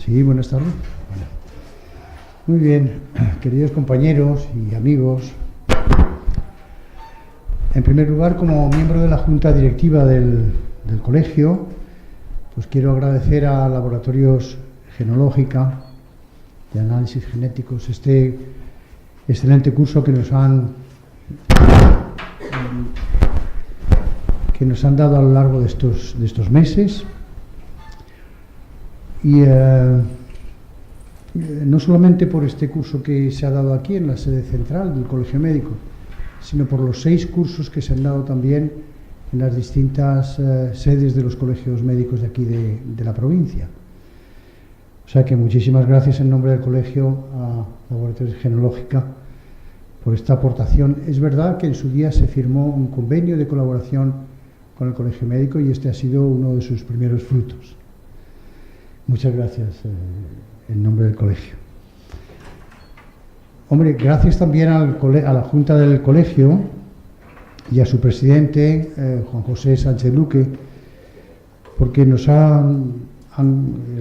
Sí, buenas tardes. Bueno. Muy bien, queridos compañeros y amigos. En primer lugar, como miembro de la Junta Directiva del colegio, pues quiero agradecer a Laboratorios Genológica de Análisis Genéticos este excelente curso que nos han dado a lo largo de estos meses. Y no solamente por este curso que se ha dado aquí en la sede central del Colegio Médico, sino por los 6 cursos que se han dado también en las distintas sedes de los colegios médicos de aquí de la provincia. O sea que muchísimas gracias en nombre del colegio a Laboratorios Genológica por esta aportación. Es verdad que en su día se firmó un convenio de colaboración con el Colegio Médico y este ha sido uno de sus primeros frutos. Muchas gracias en nombre del colegio. Hombre, gracias también a la Junta del Colegio y a su presidente, Juan José Sánchez Luque, porque el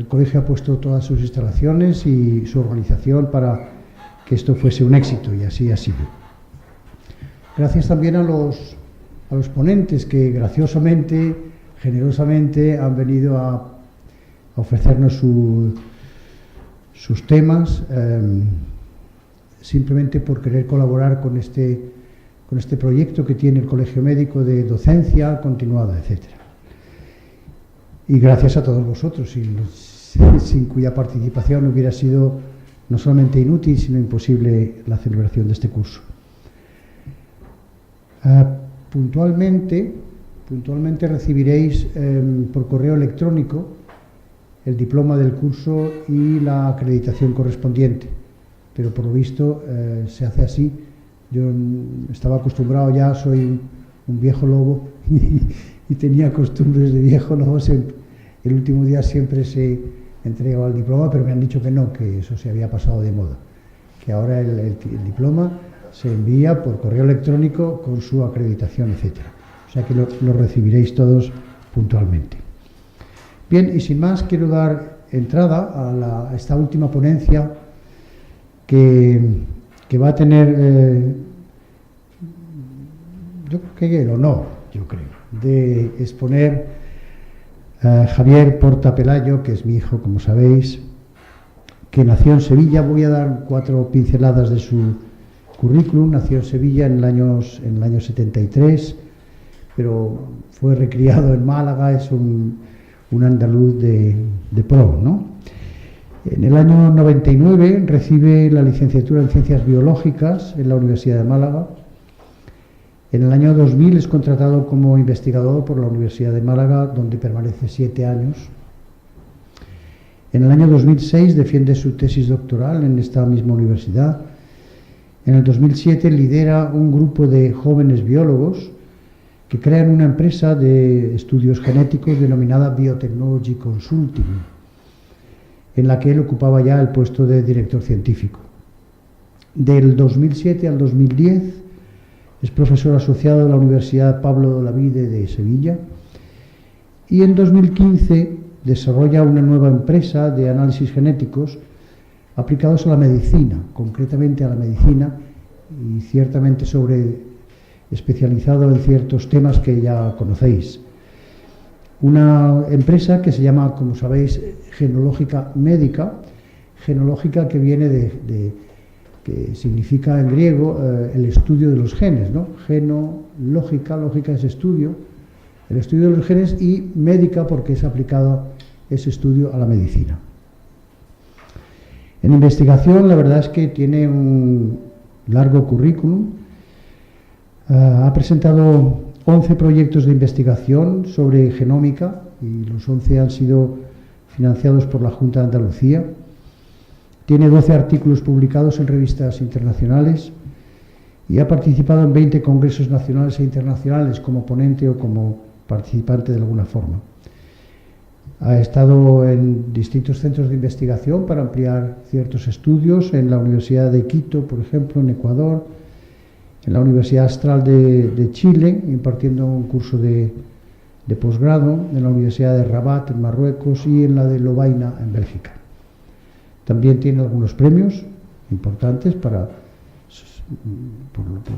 colegio ha puesto todas sus instalaciones y su organización para que esto fuese un éxito, y así ha sido. Gracias también a los ponentes que graciosamente, generosamente han venido a ofrecernos sus temas, simplemente por querer colaborar con este proyecto que tiene el Colegio Médico de docencia continuada, etc. Y gracias a todos vosotros, sin cuya participación hubiera sido no solamente inútil, sino imposible la celebración de este curso. Puntualmente recibiréis por correo electrónico el diploma del curso y la acreditación correspondiente, pero por lo visto se hace así. Yo estaba acostumbrado, ya soy un viejo lobo y tenía costumbres de viejo lobo. El último día siempre se entregaba el diploma, pero me han dicho que no, que eso se había pasado de moda, que ahora el diploma se envía por correo electrónico con su acreditación, etc. O sea que lo recibiréis todos puntualmente. Bien, y sin más, quiero dar entrada a esta última ponencia que va a tener, yo creo que el honor, de exponer Javier Porta Pelayo, que es mi hijo, como sabéis, que nació en Sevilla. Voy a dar 4 pinceladas de su currículum. Nació en Sevilla en el año 73, pero fue recriado en Málaga, es un andaluz de pro, ¿no? En el año 99 recibe la licenciatura en Ciencias Biológicas en la Universidad de Málaga. En el año 2000 es contratado como investigador por la Universidad de Málaga, donde permanece 7 años. En el año 2006 defiende su tesis doctoral en esta misma universidad. En el 2007 lidera un grupo de jóvenes biólogos que crean una empresa de estudios genéticos denominada Biotechnology Consulting, en la que él ocupaba ya el puesto de director científico. Del 2007 al 2010 es profesor asociado de la Universidad Pablo de Olavide de Sevilla, y en 2015 desarrolla una nueva empresa de análisis genéticos aplicados a la medicina, concretamente a la medicina, y ciertamente especializado en ciertos temas que ya conocéis. Una empresa que se llama, como sabéis, Genológica Médica, genológica que viene que significa en griego el estudio de los genes, ¿no? Genológica, lógica es estudio, el estudio de los genes, y médica porque es aplicado ese estudio a la medicina. En investigación, la verdad es que tiene un largo currículum. Ha presentado 11 proyectos de investigación sobre genómica y los 11 han sido financiados por la Junta de Andalucía. Tiene 12 artículos publicados en revistas internacionales y ha participado en 20 congresos nacionales e internacionales como ponente o como participante de alguna forma. Ha estado en distintos centros de investigación para ampliar ciertos estudios, en la Universidad de Quito, por ejemplo, en Ecuador, en la Universidad Austral de Chile, impartiendo un curso de posgrado, en la Universidad de Rabat, en Marruecos, y en la de Lovaina, en Bélgica. También tiene algunos premios importantes por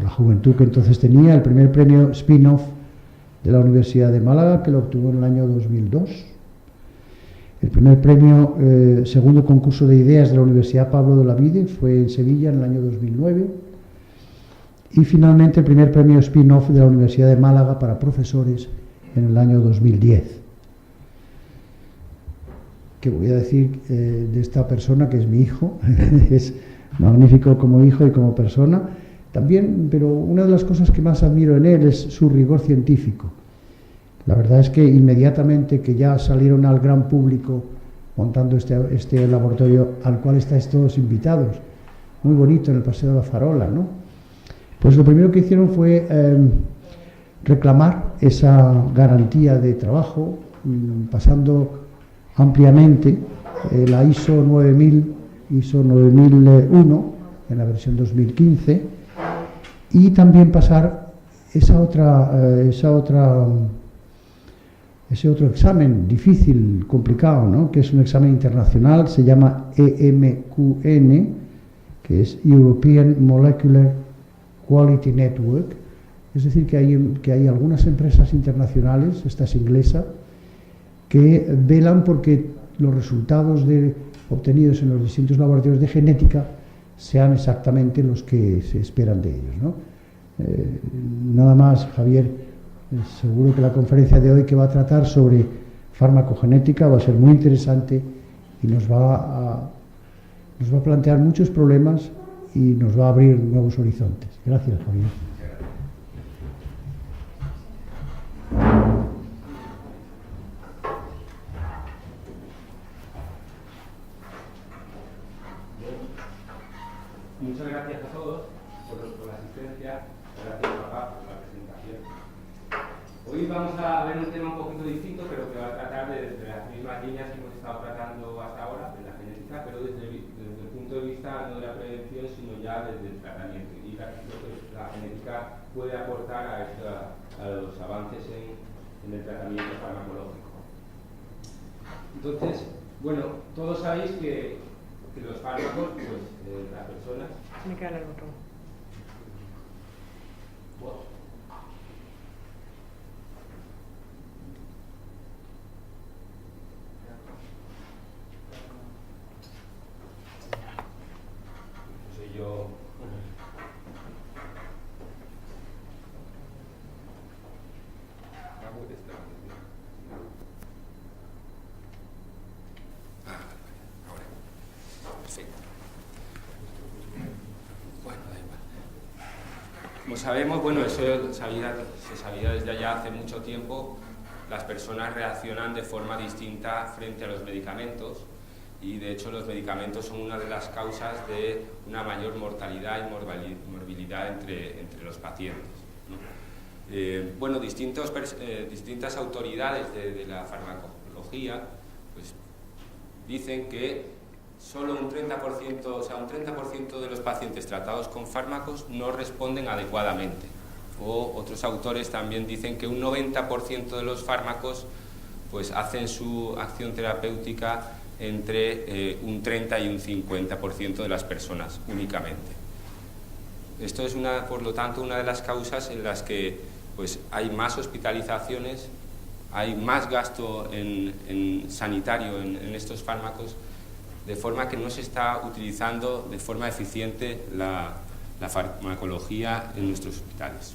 la juventud que entonces tenía. El primer premio Spin-off de la Universidad de Málaga, que lo obtuvo en el año 2002. El primer premio, segundo concurso de ideas de la Universidad Pablo de Olavide, fue en Sevilla en el año 2009. Y finalmente el primer premio Spin-off de la Universidad de Málaga para profesores en el año 2010. ¿Qué voy a decir de esta persona, que es mi hijo? Es magnífico como hijo y como persona también, pero una de las cosas que más admiro en él es su rigor científico. La verdad es que inmediatamente que ya salieron al gran público montando este laboratorio al cual estáis todos invitados, muy bonito en el Paseo de la Farola, ¿no? Pues lo primero que hicieron fue reclamar esa garantía de trabajo, pasando ampliamente la ISO 9001 en la versión 2015, y también pasar ese otro examen difícil, complicado, ¿no? Que es un examen internacional, se llama EMQN, que es European Molecular Quality Network. Es decir, que hay algunas empresas internacionales, esta es inglesa, que velan porque los resultados obtenidos en los distintos laboratorios de genética sean exactamente los que se esperan de ellos, ¿no? Nada más, Javier, seguro que la conferencia de hoy, que va a tratar sobre farmacogenética, va a ser muy interesante y nos va a plantear muchos problemas y nos va a abrir nuevos horizontes. Gracias, Javier. Muchas gracias a todos por la asistencia. Gracias, papá, por la presentación. Hoy vamos a ver un tema un poquito distinto, pero que va a tratar de las mismas líneas que hemos estado tratando hasta ahora, de la genética, pero desde el punto de vista no de la prevención, sino ya desde el tratamiento. Y lo que la genética puede aportar a los avances en el tratamiento farmacológico. Entonces, bueno, todos sabéis que los fármacos, pues las personas... Se me queda el botón. Soy yo... Como sabemos, bueno, eso se sabía desde allá hace mucho tiempo, las personas reaccionan de forma distinta frente a los medicamentos, y de hecho los medicamentos son una de las causas de una mayor mortalidad y morbilidad entre los pacientes, ¿no? Bueno, distintas autoridades de la farmacología pues, dicen que solo un 30%, o sea, un 30% de los pacientes tratados con fármacos no responden adecuadamente. O otros autores también dicen que un 90% de los fármacos pues, hacen su acción terapéutica entre un 30 y un 50% de las personas únicamente. Esto es, por lo tanto, una de las causas en las que pues, hay más hospitalizaciones, hay más gasto en sanitario en estos fármacos, de forma que no se está utilizando de forma eficiente la farmacología en nuestros hospitales.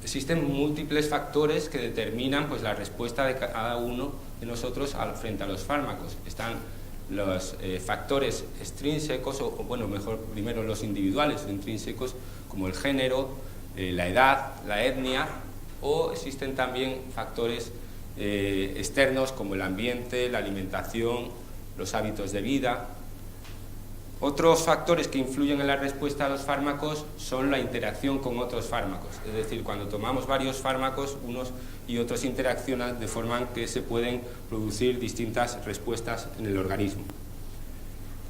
Existen múltiples factores que determinan pues, la respuesta de cada uno de nosotros frente a los fármacos. Están los factores extrínsecos, o bueno, mejor primero los individuales, intrínsecos, como el género, la edad, la etnia, o existen también factores externos como el ambiente, la alimentación, los hábitos de vida. Otros factores que influyen en la respuesta a los fármacos son la interacción con otros fármacos, es decir, cuando tomamos varios fármacos, unos y otros interaccionan de forma que se pueden producir distintas respuestas en el organismo.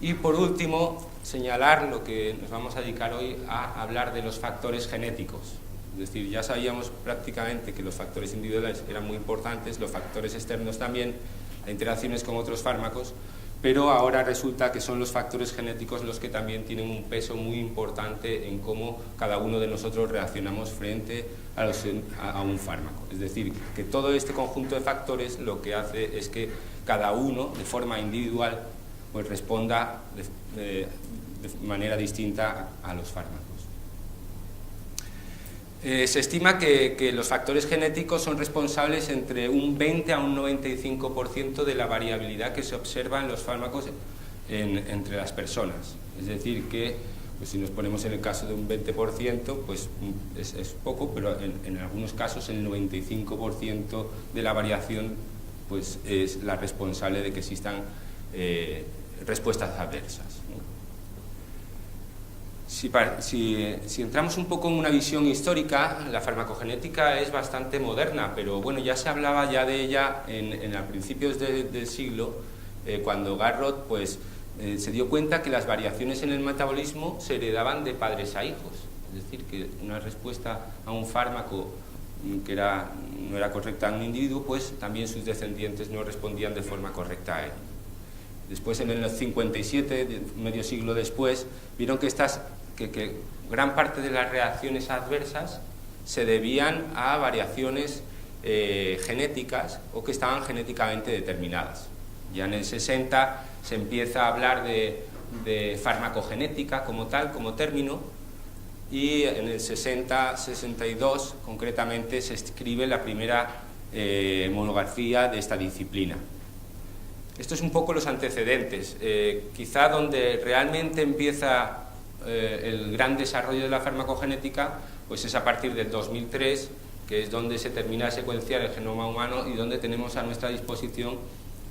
Y por último, señalar lo que nos vamos a dedicar hoy a hablar de los factores genéticos. Es decir, ya sabíamos prácticamente que los factores individuales eran muy importantes, los factores externos también, las interacciones con otros fármacos, pero ahora resulta que son los factores genéticos los que también tienen un peso muy importante en cómo cada uno de nosotros reaccionamos frente a un fármaco. Es decir, que todo este conjunto de factores lo que hace es que cada uno, de forma individual, pues responda de manera distinta a los fármacos. Se estima que los factores genéticos son responsables entre un 20 a un 95% de la variabilidad que se observa en los fármacos entre las personas. Es decir, que pues, si nos ponemos en el caso de un 20%, pues es poco, pero en algunos casos el 95% de la variación pues, es la responsable de que existan respuestas adversas, ¿no? Si entramos un poco en una visión histórica, la farmacogenética es bastante moderna, pero bueno, ya se hablaba ya de ella a principios del siglo, cuando Garrod pues, se dio cuenta que las variaciones en el metabolismo se heredaban de padres a hijos. Es decir, que una respuesta a un fármaco que no era correcta en un individuo, pues también sus descendientes no respondían de forma correcta a él. Después, en el 57, medio siglo después, vieron que gran parte de las reacciones adversas se debían a variaciones genéticas o que estaban genéticamente determinadas. Ya en el 60 se empieza a hablar de farmacogenética como tal, como término, y en el 60-62 concretamente se escribe la primera monografía de esta disciplina. Esto es un poco los antecedentes. Quizá donde realmente empieza el gran desarrollo de la farmacogenética pues es a partir del 2003, que es donde se termina de secuenciar el genoma humano y donde tenemos a nuestra disposición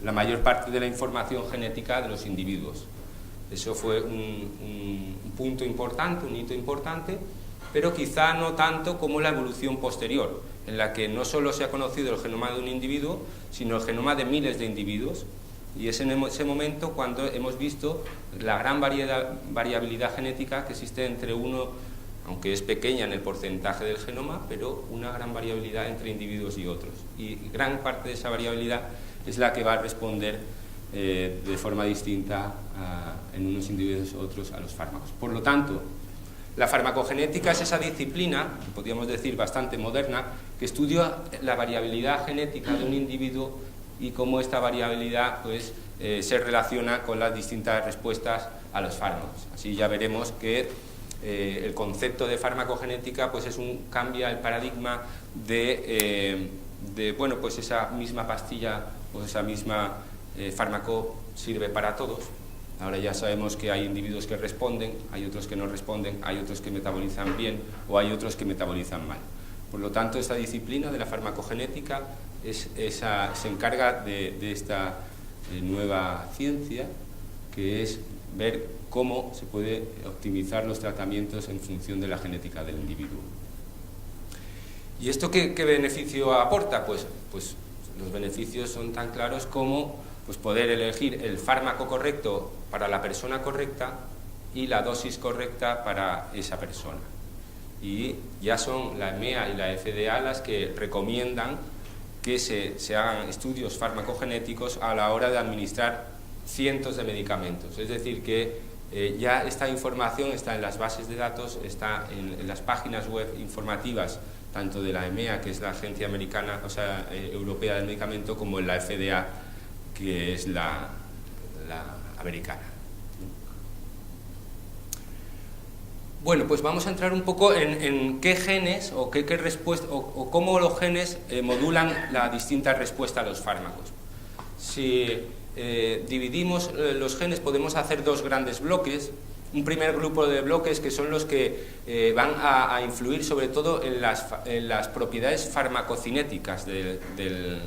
la mayor parte de la información genética de los individuos. Eso fue un punto importante, un hito importante, pero quizá no tanto como la evolución posterior, en la que no solo se ha conocido el genoma de un individuo, sino el genoma de miles de individuos. Y es en ese momento cuando hemos visto la gran variabilidad genética que existe entre uno, aunque es pequeña en el porcentaje del genoma, pero una gran variabilidad entre individuos y otros. Y gran parte de esa variabilidad es la que va a responder de forma distinta en unos individuos u otros a los fármacos. Por lo tanto, la farmacogenética es esa disciplina, podríamos decir bastante moderna, que estudia la variabilidad genética de un individuo y cómo esta variabilidad pues, se relaciona con las distintas respuestas a los fármacos. Así ya veremos que el concepto de farmacogenética pues, cambia el paradigma de bueno, pues esa misma pastilla o esa misma fármaco sirve para todos. Ahora ya sabemos que hay individuos que responden, hay otros que no responden, hay otros que metabolizan bien o hay otros que metabolizan mal. Por lo tanto, esta disciplina de la farmacogenética se encarga de esta nueva ciencia, que es ver cómo se puede optimizar los tratamientos en función de la genética del individuo. ¿Y esto qué beneficio aporta? Pues los beneficios son tan claros como pues, poder elegir el fármaco correcto para la persona correcta y la dosis correcta para esa persona. Y ya son la EMEA y la FDA las que recomiendan que se hagan estudios farmacogenéticos a la hora de administrar cientos de medicamentos. Es decir, que ya esta información está en las bases de datos, está en las páginas web informativas, tanto de la EMEA, que es la agencia americana, o sea, europea del medicamento, como en la FDA, que es la americana. Bueno, pues vamos a entrar un poco en qué genes o qué respuesta o cómo los genes modulan la distinta respuesta a los fármacos. Si dividimos los genes, podemos hacer dos grandes bloques. Un primer grupo de bloques que son los que van a influir sobre todo en las propiedades farmacocinéticas del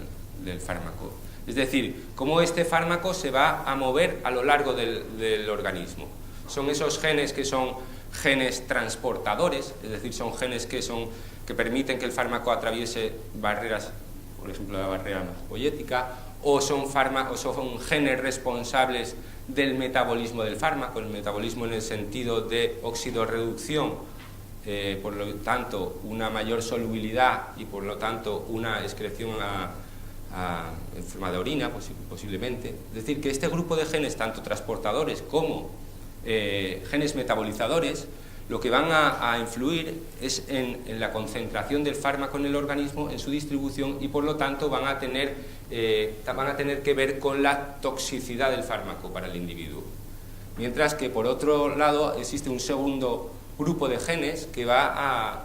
fármaco. Es decir, cómo este fármaco se va a mover a lo largo del organismo. Son esos genes que son genes transportadores, es decir, son genes que permiten que el fármaco atraviese barreras, por ejemplo la barrera hematopoyética, o son genes responsables del metabolismo del fármaco, el metabolismo en el sentido de oxidorreducción, por lo tanto una mayor solubilidad y por lo tanto una excreción en forma de orina, posiblemente. Es decir, que este grupo de genes, tanto transportadores como genes metabolizadores, lo que van a influir es en la concentración del fármaco en el organismo, en su distribución, y por lo tanto van a tener que ver con la toxicidad del fármaco para el individuo. Mientras que por otro lado existe un segundo grupo de genes que va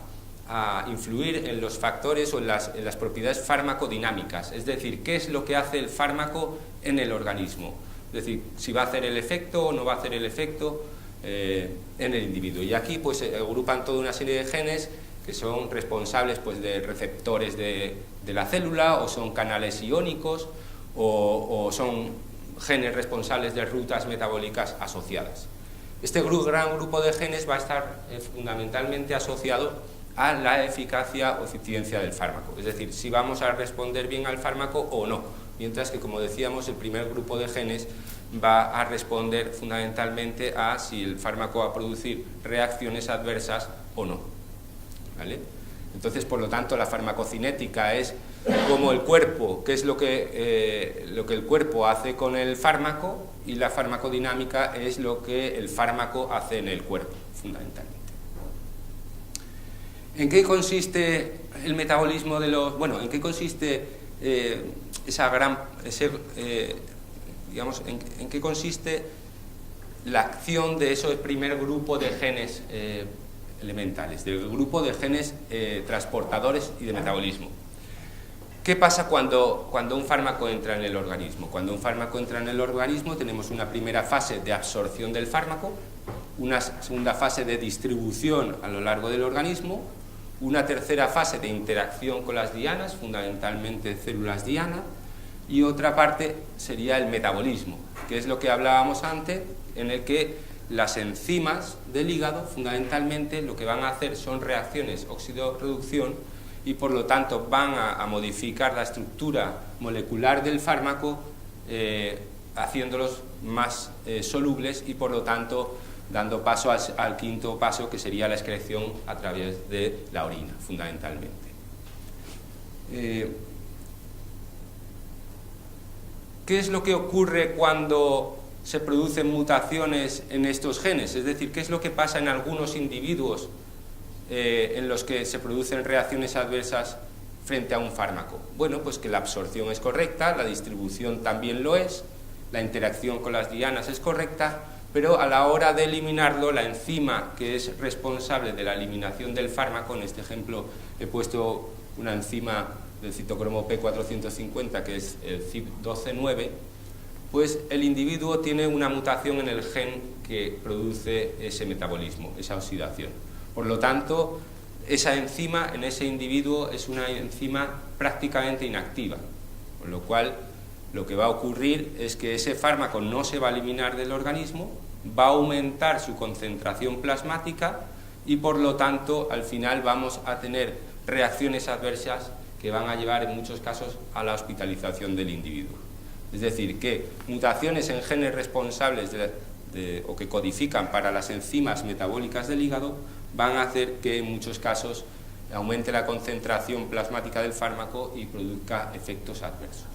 a influir en los factores o en las propiedades farmacodinámicas, es decir, qué es lo que hace el fármaco en el organismo, es decir, si va a hacer el efecto o no va a hacer el efecto en el individuo. Y aquí pues agrupan toda una serie de genes que son responsables pues de receptores de la célula, o son canales iónicos, o son genes responsables de rutas metabólicas asociadas. Este gran grupo de genes va a estar fundamentalmente asociado a la eficacia o eficiencia del fármaco, es decir, si vamos a responder bien al fármaco o no, mientras que, como decíamos, el primer grupo de genes va a responder fundamentalmente a si el fármaco va a producir reacciones adversas o no, ¿vale? Entonces, por lo tanto, la farmacocinética es como el cuerpo, qué es lo que el cuerpo hace con el fármaco, y la farmacodinámica es lo que el fármaco hace en el cuerpo, fundamentalmente. ¿En qué consiste el metabolismo de los... Bueno, ¿en qué consiste en qué consiste la acción de ese primer grupo de genes elementales, del grupo de genes transportadores y de metabolismo? ¿Qué pasa cuando un fármaco entra en el organismo? Cuando un fármaco entra en el organismo tenemos una primera fase de absorción del fármaco, una segunda fase de distribución a lo largo del organismo, una tercera fase de interacción con las dianas, fundamentalmente células diana, y otra parte sería el metabolismo, que es lo que hablábamos antes, en el que las enzimas del hígado fundamentalmente lo que van a hacer son reacciones óxido-reducción, y por lo tanto van a modificar la estructura molecular del fármaco, haciéndolos más solubles, y por lo tanto dando paso al quinto paso, que sería la excreción a través de la orina, fundamentalmente. ¿Qué es lo que ocurre cuando se producen mutaciones en estos genes? Es decir, ¿qué es lo que pasa en algunos individuos en los que se producen reacciones adversas frente a un fármaco? Bueno, pues que la absorción es correcta, la distribución también lo es, la interacción con las dianas es correcta, pero a la hora de eliminarlo, la enzima que es responsable de la eliminación del fármaco, en este ejemplo he puesto una enzima del citocromo P450, que es el CYP12-9, pues el individuo tiene una mutación en el gen que produce ese metabolismo, esa oxidación. Por lo tanto, esa enzima en ese individuo es una enzima prácticamente inactiva, con lo cual lo que va a ocurrir es que ese fármaco no se va a eliminar del organismo, va a aumentar su concentración plasmática, y por lo tanto al final vamos a tener reacciones adversas que van a llevar en muchos casos a la hospitalización del individuo. Es decir, que mutaciones en genes responsables o que codifican para las enzimas metabólicas del hígado van a hacer que en muchos casos aumente la concentración plasmática del fármaco y produzca efectos adversos.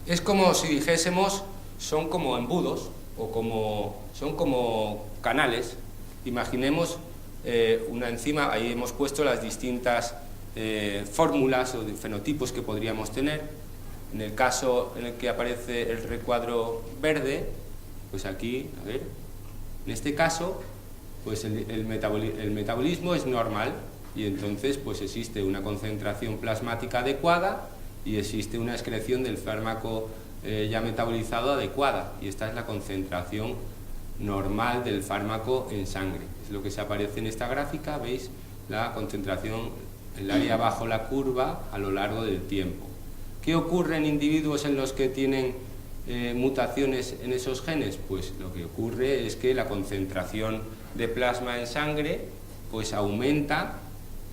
Es como si dijésemos, son como embudos, son como canales. Imaginemos una enzima, ahí hemos puesto las distintas fórmulas o fenotipos que podríamos tener. En el caso en el que aparece el recuadro verde, pues aquí, a ver, en este caso, pues el metabolismo es normal, y entonces pues existe una concentración plasmática adecuada y existe una excreción del fármaco ya metabolizado adecuada, y esta es la concentración normal del fármaco en sangre. Es lo que se aparece en esta gráfica, veis la concentración, el área bajo la curva a lo largo del tiempo. ¿Qué ocurre en individuos en los que tienen mutaciones en esos genes? Pues lo que ocurre es que la concentración de plasma en sangre pues aumenta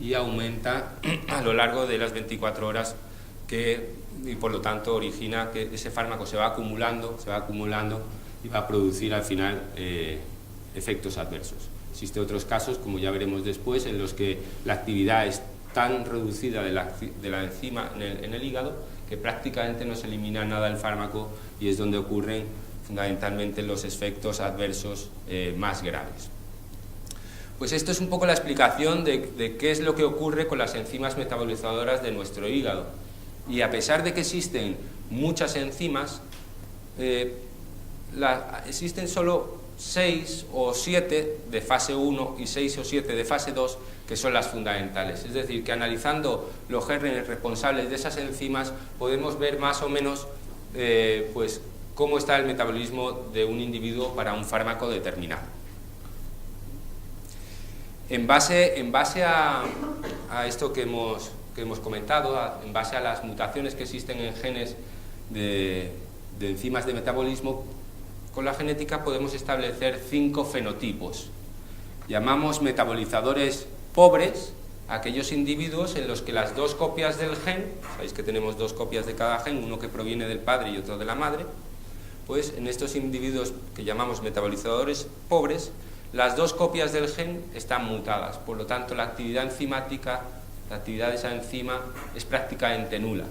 y aumenta a lo largo de las 24 horas, y por lo tanto origina que ese fármaco se va acumulando y va a producir al final efectos adversos. Existen otros casos, como ya veremos después, en los que la actividad es tan reducida de la enzima en el hígado que prácticamente no se elimina nada del fármaco, y es donde ocurren fundamentalmente los efectos adversos más graves. Pues esto es un poco la explicación de qué es lo que ocurre con las enzimas metabolizadoras de nuestro hígado. Y a pesar de que existen muchas enzimas, existen solo 6 o 7 de fase 1 y 6 o 7 de fase 2 que son las fundamentales. Es decir, que analizando los genes responsables de esas enzimas podemos ver más o menos pues, cómo está el metabolismo de un individuo para un fármaco determinado. En base a esto que hemos comentado, en base a las mutaciones que existen en genes de enzimas de metabolismo, con la genética podemos establecer 5 fenotipos. Llamamos metabolizadores pobres aquellos individuos en los que las 2 copias del gen, sabéis que tenemos 2 copias de cada gen, uno que proviene del padre y otro de la madre, pues en estos individuos que llamamos metabolizadores pobres, las 2 copias del gen están mutadas, por lo tanto la actividad enzimática, la actividad de esa enzima es prácticamente nula.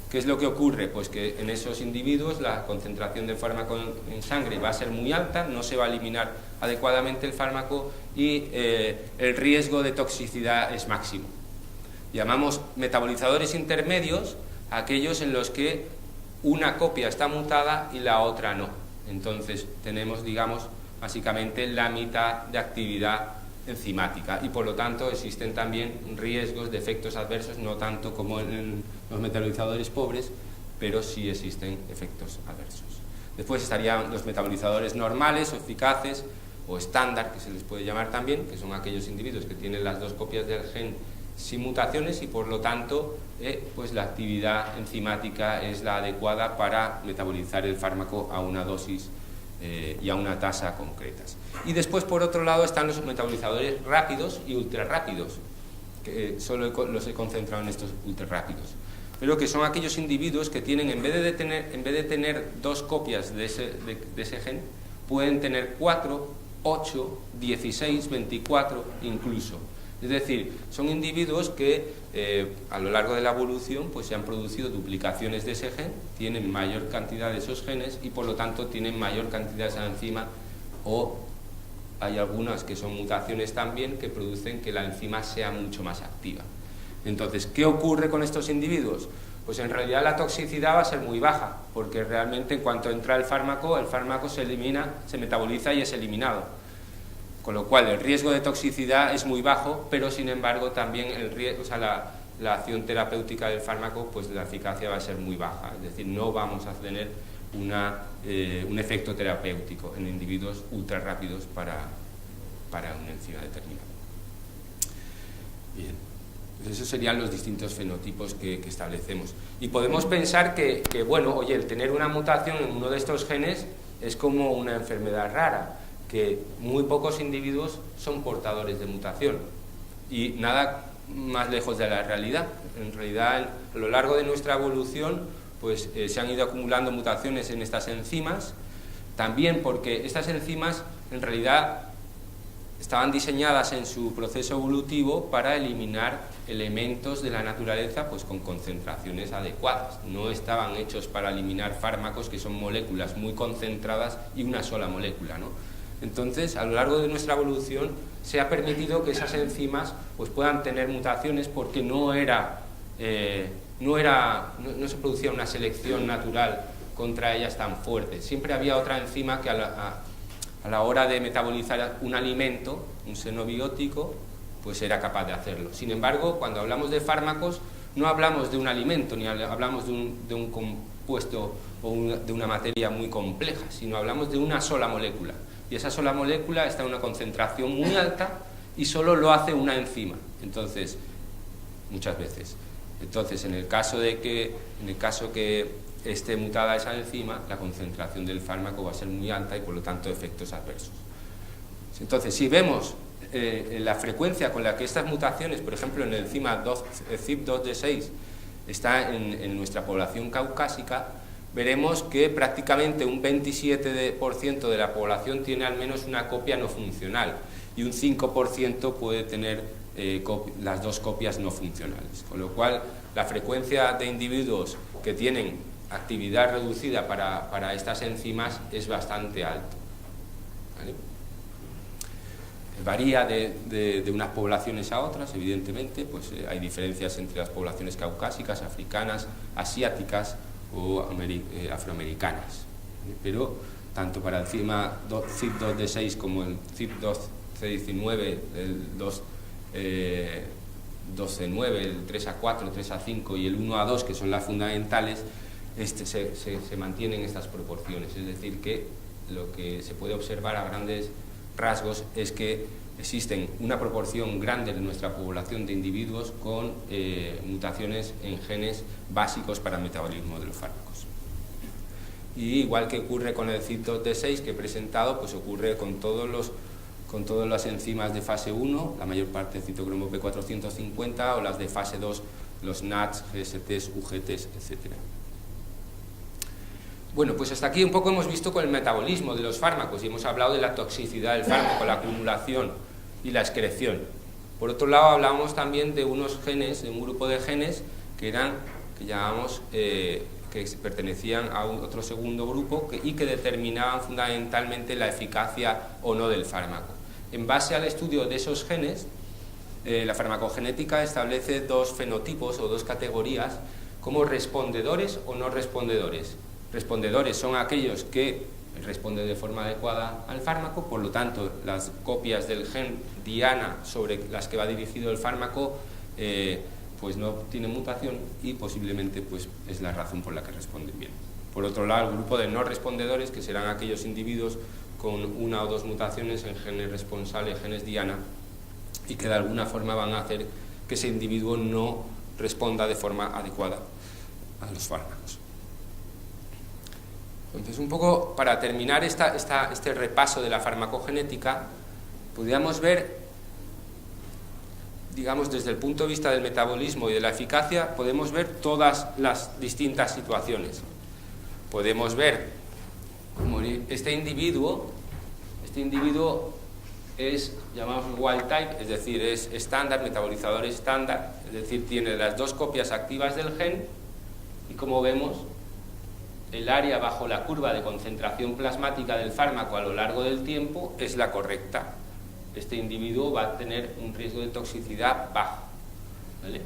¿Qué es lo que ocurre? Pues que en esos individuos la concentración del fármaco en sangre va a ser muy alta, no se va a eliminar adecuadamente el fármaco y el riesgo de toxicidad es máximo. Llamamos metabolizadores intermedios aquellos en los que una copia está mutada y la otra no. Entonces tenemos, digamos, básicamente la mitad de actividad enzimática y por lo tanto existen también riesgos de efectos adversos, no tanto como en los metabolizadores pobres, pero sí existen efectos adversos. Después estarían los metabolizadores normales o eficaces o estándar, que se les puede llamar también, que son aquellos individuos que tienen las 2 copias del gen sin mutaciones y por lo tanto pues la actividad enzimática es la adecuada para metabolizar el fármaco a una dosis y a una tasa concretas. Y después, por otro lado, están los metabolizadores rápidos y ultrarrápidos, que solo los he concentrado en estos ultrarrápidos, pero que son aquellos individuos que tienen, en vez de tener 2 copias de ese gen, pueden tener 4, 8, 16, 24 incluso. Es decir, son individuos que a lo largo de la evolución pues se han producido duplicaciones de ese gen, tienen mayor cantidad de esos genes y por lo tanto tienen mayor cantidad de esa enzima, o hay algunas que son mutaciones también que producen que la enzima sea mucho más activa. Entonces, ¿qué ocurre con estos individuos? Pues en realidad la toxicidad va a ser muy baja, porque realmente en cuanto entra el fármaco se elimina, se metaboliza y es eliminado. Con lo cual el riesgo de toxicidad es muy bajo, pero sin embargo también la acción terapéutica del fármaco, pues la eficacia va a ser muy baja, es decir, no vamos a tener un efecto terapéutico en individuos ultra rápidos para una enzima determinada. Bien, pues esos serían los distintos fenotipos que establecemos. Y podemos pensar que, bueno, oye, el tener una mutación en uno de estos genes es como una enfermedad rara, que muy pocos individuos son portadores de mutación y nada más lejos de la realidad. En realidad, a lo largo de nuestra evolución pues se han ido acumulando mutaciones en estas enzimas, también porque estas enzimas en realidad estaban diseñadas en su proceso evolutivo para eliminar elementos de la naturaleza pues con concentraciones adecuadas, no estaban hechos para eliminar fármacos que son moléculas muy concentradas y una sola molécula, ¿no? Entonces, a lo largo de nuestra evolución se ha permitido que esas enzimas pues, puedan tener mutaciones porque no se producía una selección natural contra ellas tan fuerte. Siempre había otra enzima que a la hora de metabolizar un alimento, un xenobiótico, pues era capaz de hacerlo. Sin embargo, cuando hablamos de fármacos, no hablamos de un alimento, ni hablamos de un compuesto o de una materia muy compleja, sino hablamos de una sola molécula. Y esa sola molécula está en una concentración muy alta y solo lo hace una enzima. Entonces, muchas veces. Entonces, en el caso que esté mutada esa enzima, la concentración del fármaco va a ser muy alta y por lo tanto efectos adversos. Entonces, si vemos la frecuencia con la que estas mutaciones, por ejemplo, en el enzima CYP2D6 está en nuestra población caucásica, veremos que prácticamente un 27% de la población tiene al menos una copia no funcional y un 5% puede tener las dos copias no funcionales. Con lo cual, la frecuencia de individuos que tienen actividad reducida para estas enzimas es bastante alto, ¿vale? Varía de unas poblaciones a otras, evidentemente, pues hay diferencias entre las poblaciones caucásicas, africanas, asiáticas o afroamericanas, pero tanto para el enzima CYP2D6 como el CYP2C19, el 2C9, el 3A4, el 3A5 y el 1A2, que son las fundamentales, se mantienen estas proporciones. Es decir, que lo que se puede observar a grandes rasgos es que existen una proporción grande de nuestra población de individuos con mutaciones en genes básicos para el metabolismo de los fármacos. Y igual que ocurre con el CYP2D6 que he presentado, pues ocurre con todas las enzimas de fase 1, la mayor parte de citocromo P450, o las de fase 2, los NATs, GSTs, UGTs, etc. Bueno, pues hasta aquí un poco hemos visto con el metabolismo de los fármacos y hemos hablado de la toxicidad del fármaco, la acumulación y la excreción. Por otro lado, hablábamos también de unos genes, de un grupo de genes que pertenecían a otro segundo grupo y que determinaban fundamentalmente la eficacia o no del fármaco. En base al estudio de esos genes, la farmacogenética establece dos fenotipos o dos categorías como respondedores o no respondedores. Respondedores son aquellos que responden de forma adecuada al fármaco, por lo tanto las copias del gen diana sobre las que va dirigido el fármaco pues no tienen mutación y posiblemente pues es la razón por la que responden bien. Por otro lado, el grupo de no respondedores, que serán aquellos individuos con una o dos mutaciones en genes responsables, genes diana, y que de alguna forma van a hacer que ese individuo no responda de forma adecuada a los fármacos. Entonces, un poco para terminar este repaso de la farmacogenética, podríamos ver, digamos, desde el punto de vista del metabolismo y de la eficacia, podemos ver todas las distintas situaciones. Podemos ver como este individuo es, llamamos wild type, es decir, es estándar, metabolizador estándar, es decir, tiene las dos copias activas del gen y, como vemos, el área bajo la curva de concentración plasmática del fármaco a lo largo del tiempo es la correcta. Este individuo va a tener un riesgo de toxicidad bajo, ¿vale?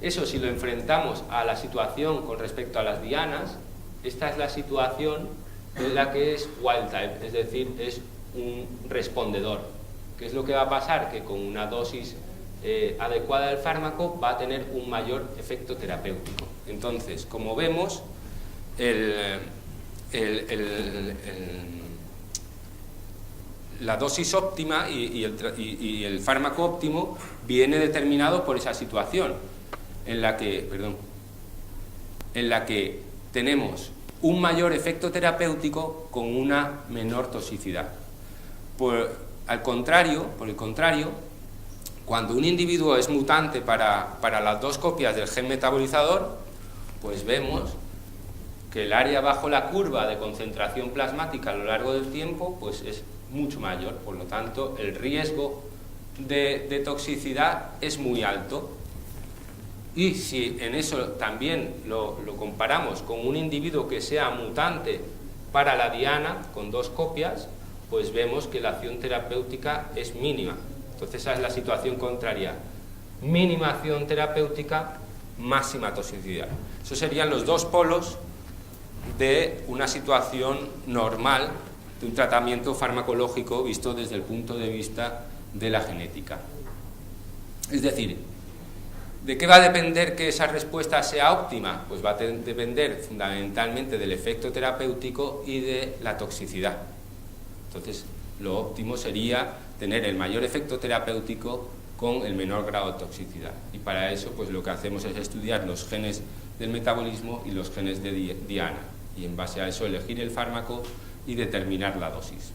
Eso, si lo enfrentamos a la situación con respecto a las dianas, esta es la situación en la que es wild type, es decir, es un respondedor. ¿Qué es lo que va a pasar? Que con una dosis adecuada del fármaco va a tener un mayor efecto terapéutico. Entonces, como vemos, la dosis óptima y el fármaco óptimo viene determinado por esa situación en la que tenemos un mayor efecto terapéutico con una menor toxicidad. Por el contrario, cuando un individuo es mutante para las dos copias del gen metabolizador, pues vemos que el área bajo la curva de concentración plasmática a lo largo del tiempo pues es mucho mayor, por lo tanto el riesgo de toxicidad es muy alto. Y si en eso también lo comparamos con un individuo que sea mutante para la diana con dos copias, pues vemos que la acción terapéutica es mínima. Entonces esa es la situación contraria: mínima acción terapéutica, máxima toxicidad. Esos serían los dos polos de una situación normal de un tratamiento farmacológico visto desde el punto de vista de la genética. Es decir, ¿de qué va a depender que esa respuesta sea óptima? Pues va a depender fundamentalmente del efecto terapéutico y de la toxicidad. Entonces, lo óptimo sería tener el mayor efecto terapéutico con el menor grado de toxicidad. Y para eso, pues lo que hacemos es estudiar los genes del metabolismo y los genes de diana. Y en base a eso elegir el fármaco y determinar la dosis.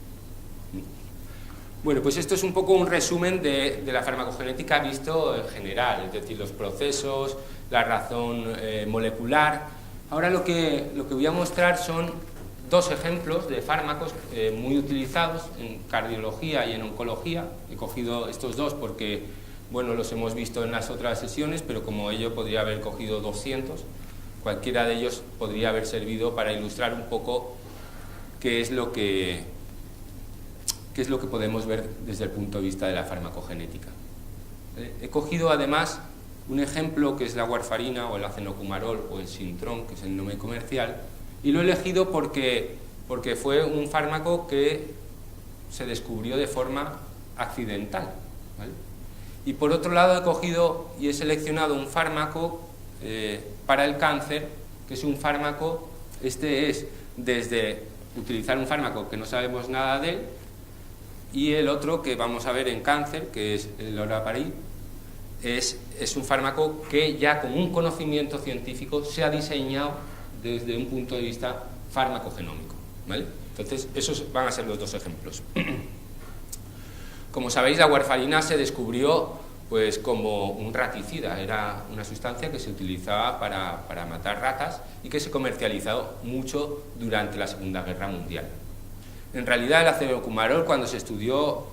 Bueno, pues esto es un poco un resumen de la farmacogenética visto en general, es decir, los procesos, la razón molecular. Ahora lo que voy a mostrar son dos ejemplos de fármacos muy utilizados en cardiología y en oncología. He cogido estos dos porque bueno, los hemos visto en las otras sesiones, pero como ello podría haber cogido 200, cualquiera de ellos podría haber servido para ilustrar un poco qué es lo que podemos ver desde el punto de vista de la farmacogenética. He cogido además un ejemplo que es la warfarina o el acenocumarol o el sintrón, que es el nombre comercial, y lo he elegido porque fue un fármaco que se descubrió de forma accidental, ¿vale? Y por otro lado he cogido y he seleccionado un fármaco para el cáncer, que es un fármaco, este es desde utilizar un fármaco que no sabemos nada de él, y el otro que vamos a ver en cáncer, que es el olaparib, es un fármaco que ya con un conocimiento científico se ha diseñado desde un punto de vista farmacogenómico, ¿vale? Entonces, esos van a ser los dos ejemplos. Como sabéis, la warfarina se descubrió pues como un raticida, era una sustancia que se utilizaba para matar ratas y que se comercializó mucho durante la Segunda Guerra Mundial. En realidad, el acenocumarol, cuando se estudió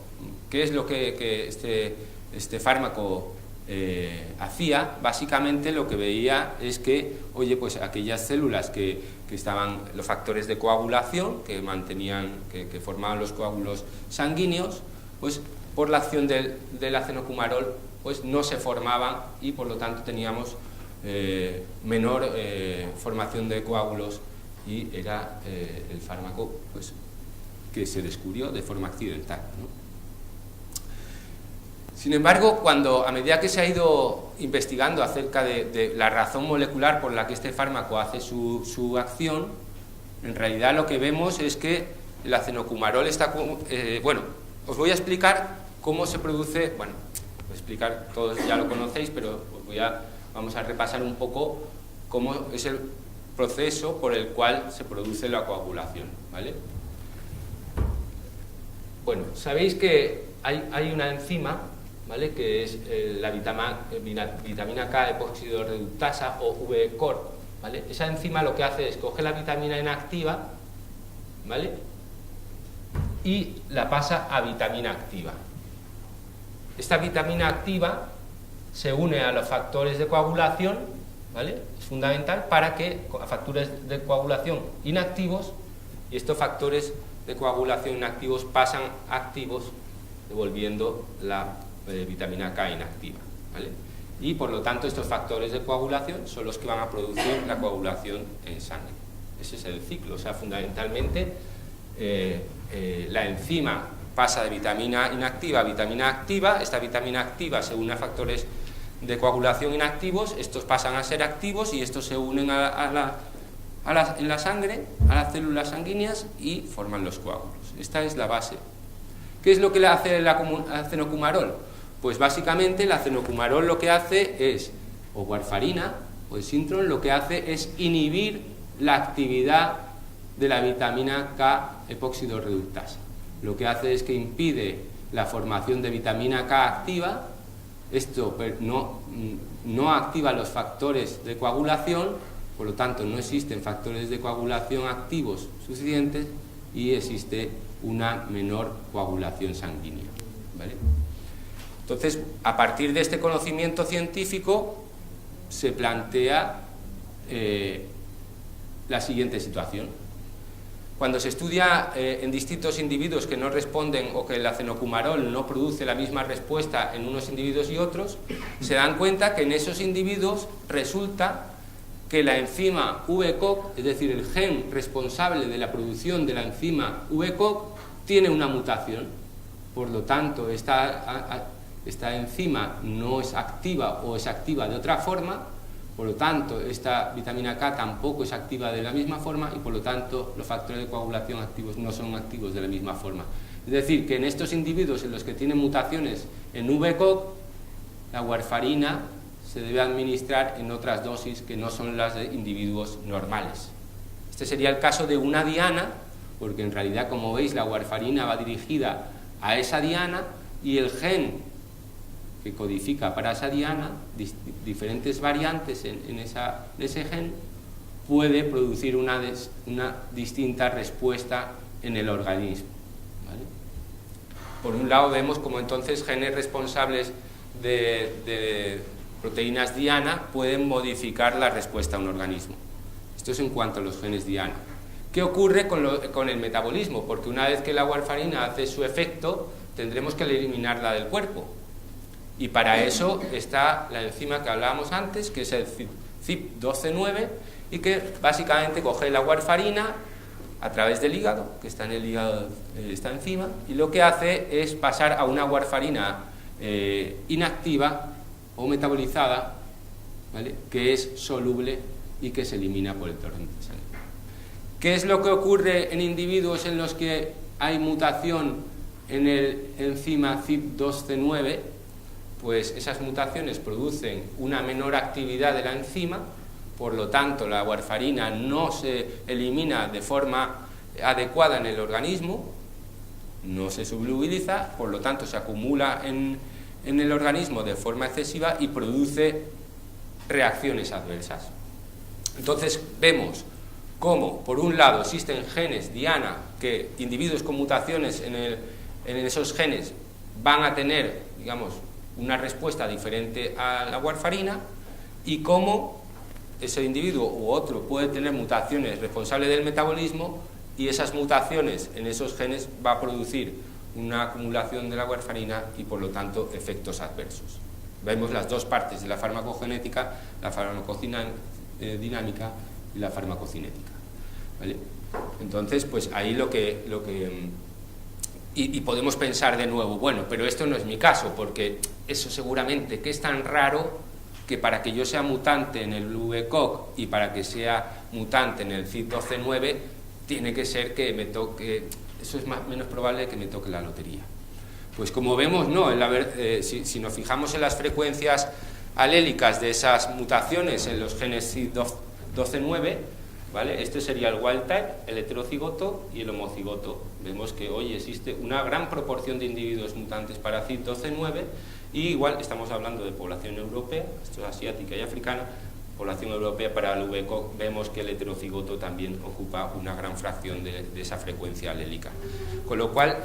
qué es lo que este fármaco hacía, básicamente lo que veía es que, oye, pues aquellas células que estaban, los factores de coagulación, que formaban los coágulos sanguíneos, pues por la acción del acenocumarol, pues no se formaban y por lo tanto teníamos menor formación de coágulos, y era el fármaco pues que se descubrió de forma accidental, ¿no? Sin embargo, a medida que se ha ido investigando acerca de la razón molecular por la que este fármaco hace su acción, en realidad lo que vemos es que el acenocumarol está... bueno, os voy a explicar cómo se produce... Bueno, voy a explicar, todos ya lo conocéis, pero vamos a repasar un poco cómo es el proceso por el cual se produce la coagulación, ¿vale? Bueno, sabéis que hay una enzima, ¿vale?, que es la vitamina K epoxidorreductasa o VCOR, ¿vale? Esa enzima lo que hace es coger la vitamina inactiva, ¿vale?, y la pasa a vitamina activa. Esta vitamina activa se une a los factores de coagulación, ¿vale?, es fundamental para que a factores de coagulación inactivos, y estos factores de coagulación inactivos pasan a activos, devolviendo la vitamina K inactiva, ¿vale? Y por lo tanto estos factores de coagulación son los que van a producir la coagulación en sangre. Ese es el ciclo, o sea, fundamentalmente la enzima pasa de vitamina inactiva a vitamina activa, esta vitamina activa se une a factores de coagulación inactivos, estos pasan a ser activos y estos se unen en la sangre, a las células sanguíneas y forman los coágulos. Esta es la base. ¿Qué es lo que le hace el acenocumarol? Pues básicamente el acenocumarol lo que hace es, o warfarina, o el sintrón, lo que hace es inhibir la actividad de la vitamina K epoxidorreductasa. Lo que hace es que impide la formación de vitamina K activa, esto no activa los factores de coagulación, por lo tanto no existen factores de coagulación activos suficientes y existe una menor coagulación sanguínea, ¿vale? Entonces, a partir de este conocimiento científico se plantea la siguiente situación. Cuando se estudia en distintos individuos que no responden o que el acenocumarol no produce la misma respuesta en unos individuos y otros, se dan cuenta que en esos individuos resulta que la enzima VCOC, es decir, el gen responsable de la producción de la enzima VCOC, tiene una mutación. Por lo tanto, esta enzima no es activa o es activa de otra forma, por lo tanto, esta vitamina K tampoco es activa de la misma forma y por lo tanto los factores de coagulación activos no son activos de la misma forma. Es decir, que en estos individuos en los que tienen mutaciones en VCOC, la warfarina se debe administrar en otras dosis que no son las de individuos normales. Este sería el caso de una diana, porque en realidad, como veis, la warfarina va dirigida a esa diana y el gen que codifica para esa diana, diferentes variantes en ese gen, puede producir una distinta respuesta en el organismo, ¿vale? Por un lado vemos como entonces genes responsables de proteínas diana pueden modificar la respuesta a un organismo. Esto es en cuanto a los genes diana. ¿Qué ocurre con el metabolismo? Porque una vez que la warfarina hace su efecto, tendremos que eliminarla del cuerpo. Y para eso está la enzima que hablábamos antes, que es el CYP12-9, y que básicamente coge la warfarina a través del hígado, que está en el hígado esta enzima, y lo que hace es pasar a una warfarina inactiva o metabolizada, ¿vale?, que es soluble y que se elimina por el torrente sanguíneo. ¿Qué es lo que ocurre en individuos en los que hay mutación en el enzima CYP12-9? Pues esas mutaciones producen una menor actividad de la enzima, por lo tanto la warfarina no se elimina de forma adecuada en el organismo, no se solubiliza, por lo tanto se acumula en el organismo de forma excesiva y produce reacciones adversas. Entonces vemos cómo, por un lado, existen genes diana, que individuos con mutaciones en esos genes van a tener, digamos, una respuesta diferente a la warfarina, y cómo ese individuo u otro puede tener mutaciones responsables del metabolismo, y esas mutaciones en esos genes va a producir una acumulación de la warfarina y, por lo tanto, efectos adversos. Vemos las dos partes de la farmacogenética, la farmacodinámica y la farmacocinética, ¿vale? Entonces, pues ahí y podemos pensar de nuevo, bueno, pero esto no es mi caso, porque eso seguramente que es tan raro que para que yo sea mutante en el VCOC y para que sea mutante en el CYP12-9 tiene que ser que me toque, eso es menos probable que me toque la lotería. Pues como vemos, no, si nos fijamos en las frecuencias alélicas de esas mutaciones en los genes CYP12-9, ¿vale? Este sería el wild type, el heterocigoto y el homocigoto. Vemos que hoy existe una gran proporción de individuos mutantes para CYP12-9, y igual estamos hablando de población europea, esto es asiática y africana, población europea para el VCOC, vemos que el heterocigoto también ocupa una gran fracción de esa frecuencia alélica. Con lo cual,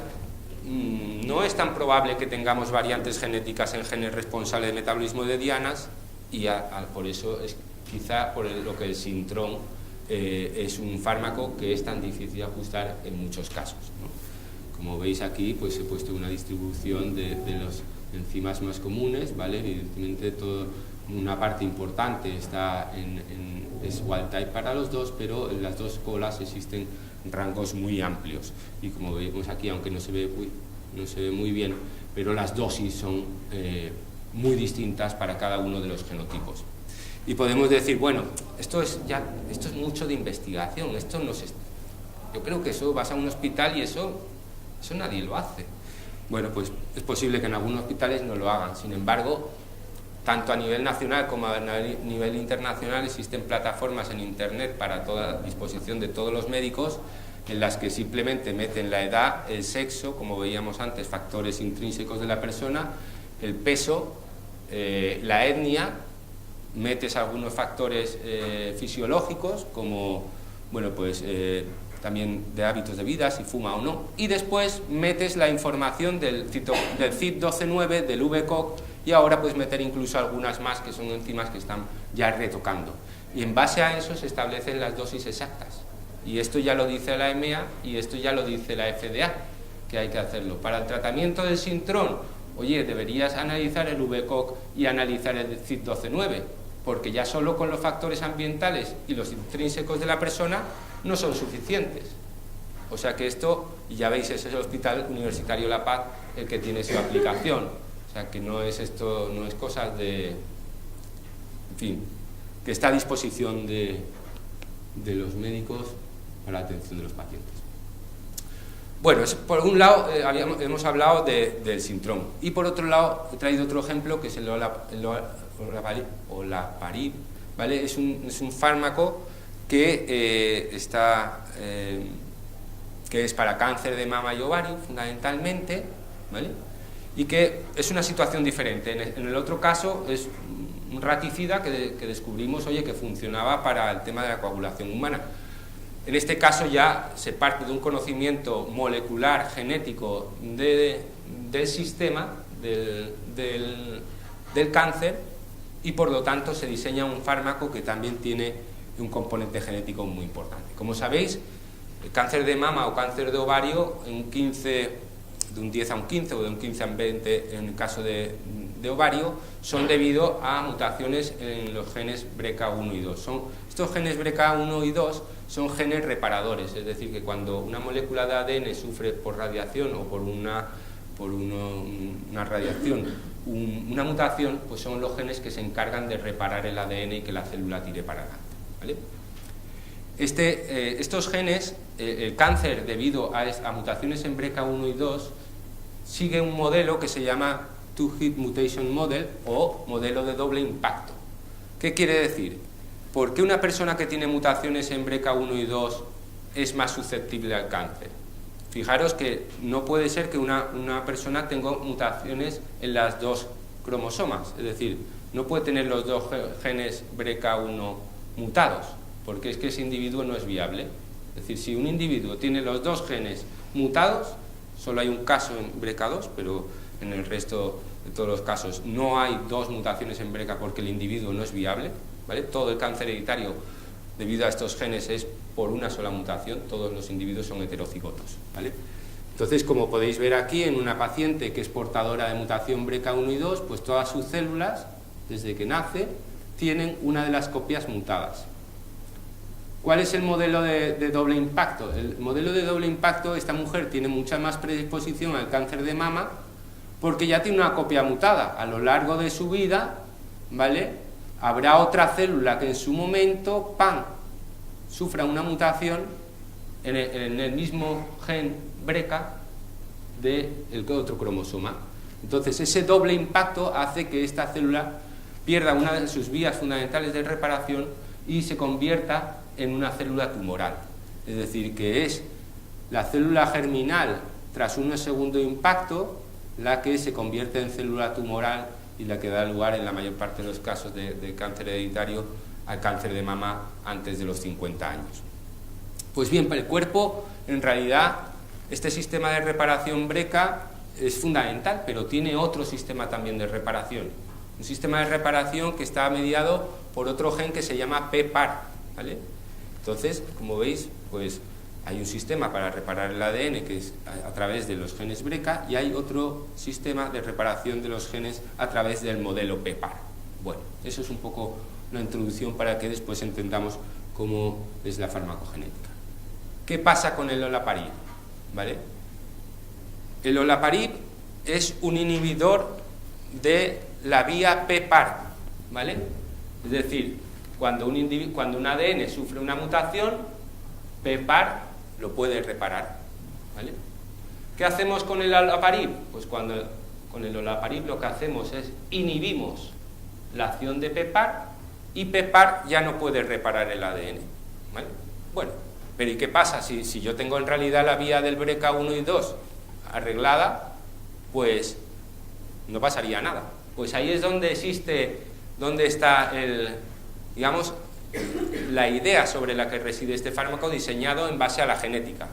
no es tan probable que tengamos variantes genéticas en genes responsables de metabolismo de dianas, y por eso es quizá por lo que el Sintrom es un fármaco que es tan difícil de ajustar en muchos casos, ¿no? Como veis aquí, pues he puesto una distribución de los enzimas más comunes, ¿vale? Evidentemente una parte importante es wild type para los dos, pero en las dos colas existen rangos muy amplios, y como vemos aquí, aunque no se ve muy bien, pero las dosis son muy distintas para cada uno de los genotipos. Y podemos decir, bueno, esto es mucho de investigación, yo creo que eso vas a un hospital y eso nadie lo hace. Bueno, pues es posible que en algunos hospitales no lo hagan. Sin embargo, tanto a nivel nacional como a nivel internacional existen plataformas en internet para toda disposición de todos los médicos, en las que simplemente meten la edad, el sexo, como veíamos antes, factores intrínsecos de la persona, el peso, la etnia, metes algunos factores fisiológicos, como, bueno, pues también de hábitos de vida, si fuma o no, y después metes la información del CYP12-9, del VCOC, y ahora puedes meter incluso algunas más que son enzimas que están ya retocando, y en base a eso se establecen las dosis exactas, y esto ya lo dice la EMEA y esto ya lo dice la FDA, que hay que hacerlo. Para el tratamiento del Sintrom, oye, deberías analizar el VCOC y analizar el CYP12-9, porque ya solo con los factores ambientales y los intrínsecos de la persona no son suficientes. O sea que esto, y ya veis, es el Hospital Universitario La Paz el que tiene su aplicación. O sea que no es cosas de... En fin, que está a disposición de los médicos para la atención de los pacientes. Bueno, por un lado hemos hablado del Sintrom, y por otro lado he traído otro ejemplo, que es el olaparib, ¿vale? Es un fármaco que que es para cáncer de mama y ovario fundamentalmente, ¿vale? Y que es una situación diferente. En el otro caso es un raticida que descubrimos, oye, que funcionaba para el tema de la coagulación humana. En este caso ya se parte de un conocimiento molecular, genético del sistema, del del cáncer y por lo tanto se diseña un fármaco que también tiene un componente genético muy importante. Como sabéis, el cáncer de mama o cáncer de ovario, de un 10 a un 15 o de un 15 a un 20 en el caso de ovario, son debido a mutaciones en los genes BRCA1 y 2. Estos genes BRCA1 y 2 son genes reparadores, es decir, que cuando una molécula de ADN sufre por radiación o por una radiación, una mutación, pues son los genes que se encargan de reparar el ADN y que la célula tire para adelante, ¿vale? Estos genes, el cáncer debido a mutaciones en BRCA1 y 2, sigue un modelo que se llama Two-Hit Mutation Model o modelo de doble impacto. ¿Qué quiere decir? ¿Por qué una persona que tiene mutaciones en BRCA1 y 2 es más susceptible al cáncer? Fijaros que no puede ser que una persona tenga mutaciones en las dos cromosomas, es decir, no puede tener los dos genes BRCA1 mutados, porque es que ese individuo no es viable. Es decir, si un individuo tiene los dos genes mutados, solo hay un caso en BRCA2, pero en el resto de todos los casos no hay dos mutaciones en BRCA porque el individuo no es viable, ¿vale? Todo el cáncer hereditario debido a estos genes es por una sola mutación, todos los individuos son heterocigotos, ¿vale? Entonces, como podéis ver aquí, en una paciente que es portadora de mutación BRCA1 y 2, pues todas sus células, desde que nace, tienen una de las copias mutadas. ¿Cuál es el modelo de doble impacto? El modelo de doble impacto, esta mujer tiene mucha más predisposición al cáncer de mama porque ya tiene una copia mutada. A lo largo de su vida, ¿vale?, habrá otra célula que en su momento, ¡pam!, sufra una mutación en el mismo gen BRCA del otro cromosoma. Entonces, ese doble impacto hace que esta célula pierda una de sus vías fundamentales de reparación y se convierta en una célula tumoral. Es decir, que es la célula germinal tras un segundo impacto la que se convierte en célula tumoral y la que da lugar en la mayor parte de los casos de cáncer hereditario al cáncer de mama antes de los 50 años. Pues bien, para el cuerpo, en realidad, este sistema de reparación BRCA es fundamental, pero tiene otro sistema también de reparación. Un sistema de reparación que está mediado por otro gen que se llama PPAR, ¿vale? Entonces, como veis, pues hay un sistema para reparar el ADN que es a través de los genes BRCA y hay otro sistema de reparación de los genes a través del modelo PPAR. Bueno, eso es un poco una introducción para que después entendamos cómo es la farmacogenética. ¿Qué pasa con el olaparib? ¿Vale? El olaparib es un inhibidor de la vía PPAR, ¿vale? Es decir, cuando un ADN sufre una mutación, PPAR lo puede reparar, ¿vale? ¿Qué hacemos con el olaparib? Pues con el olaparib lo que hacemos es inhibimos la acción de PPAR y PPAR ya no puede reparar el ADN, ¿vale? Bueno, pero ¿y qué pasa? Si yo tengo en realidad la vía del BRCA1 y 2 arreglada, pues no pasaría nada. Pues ahí es donde está digamos, la idea sobre la que reside este fármaco diseñado en base a la genética.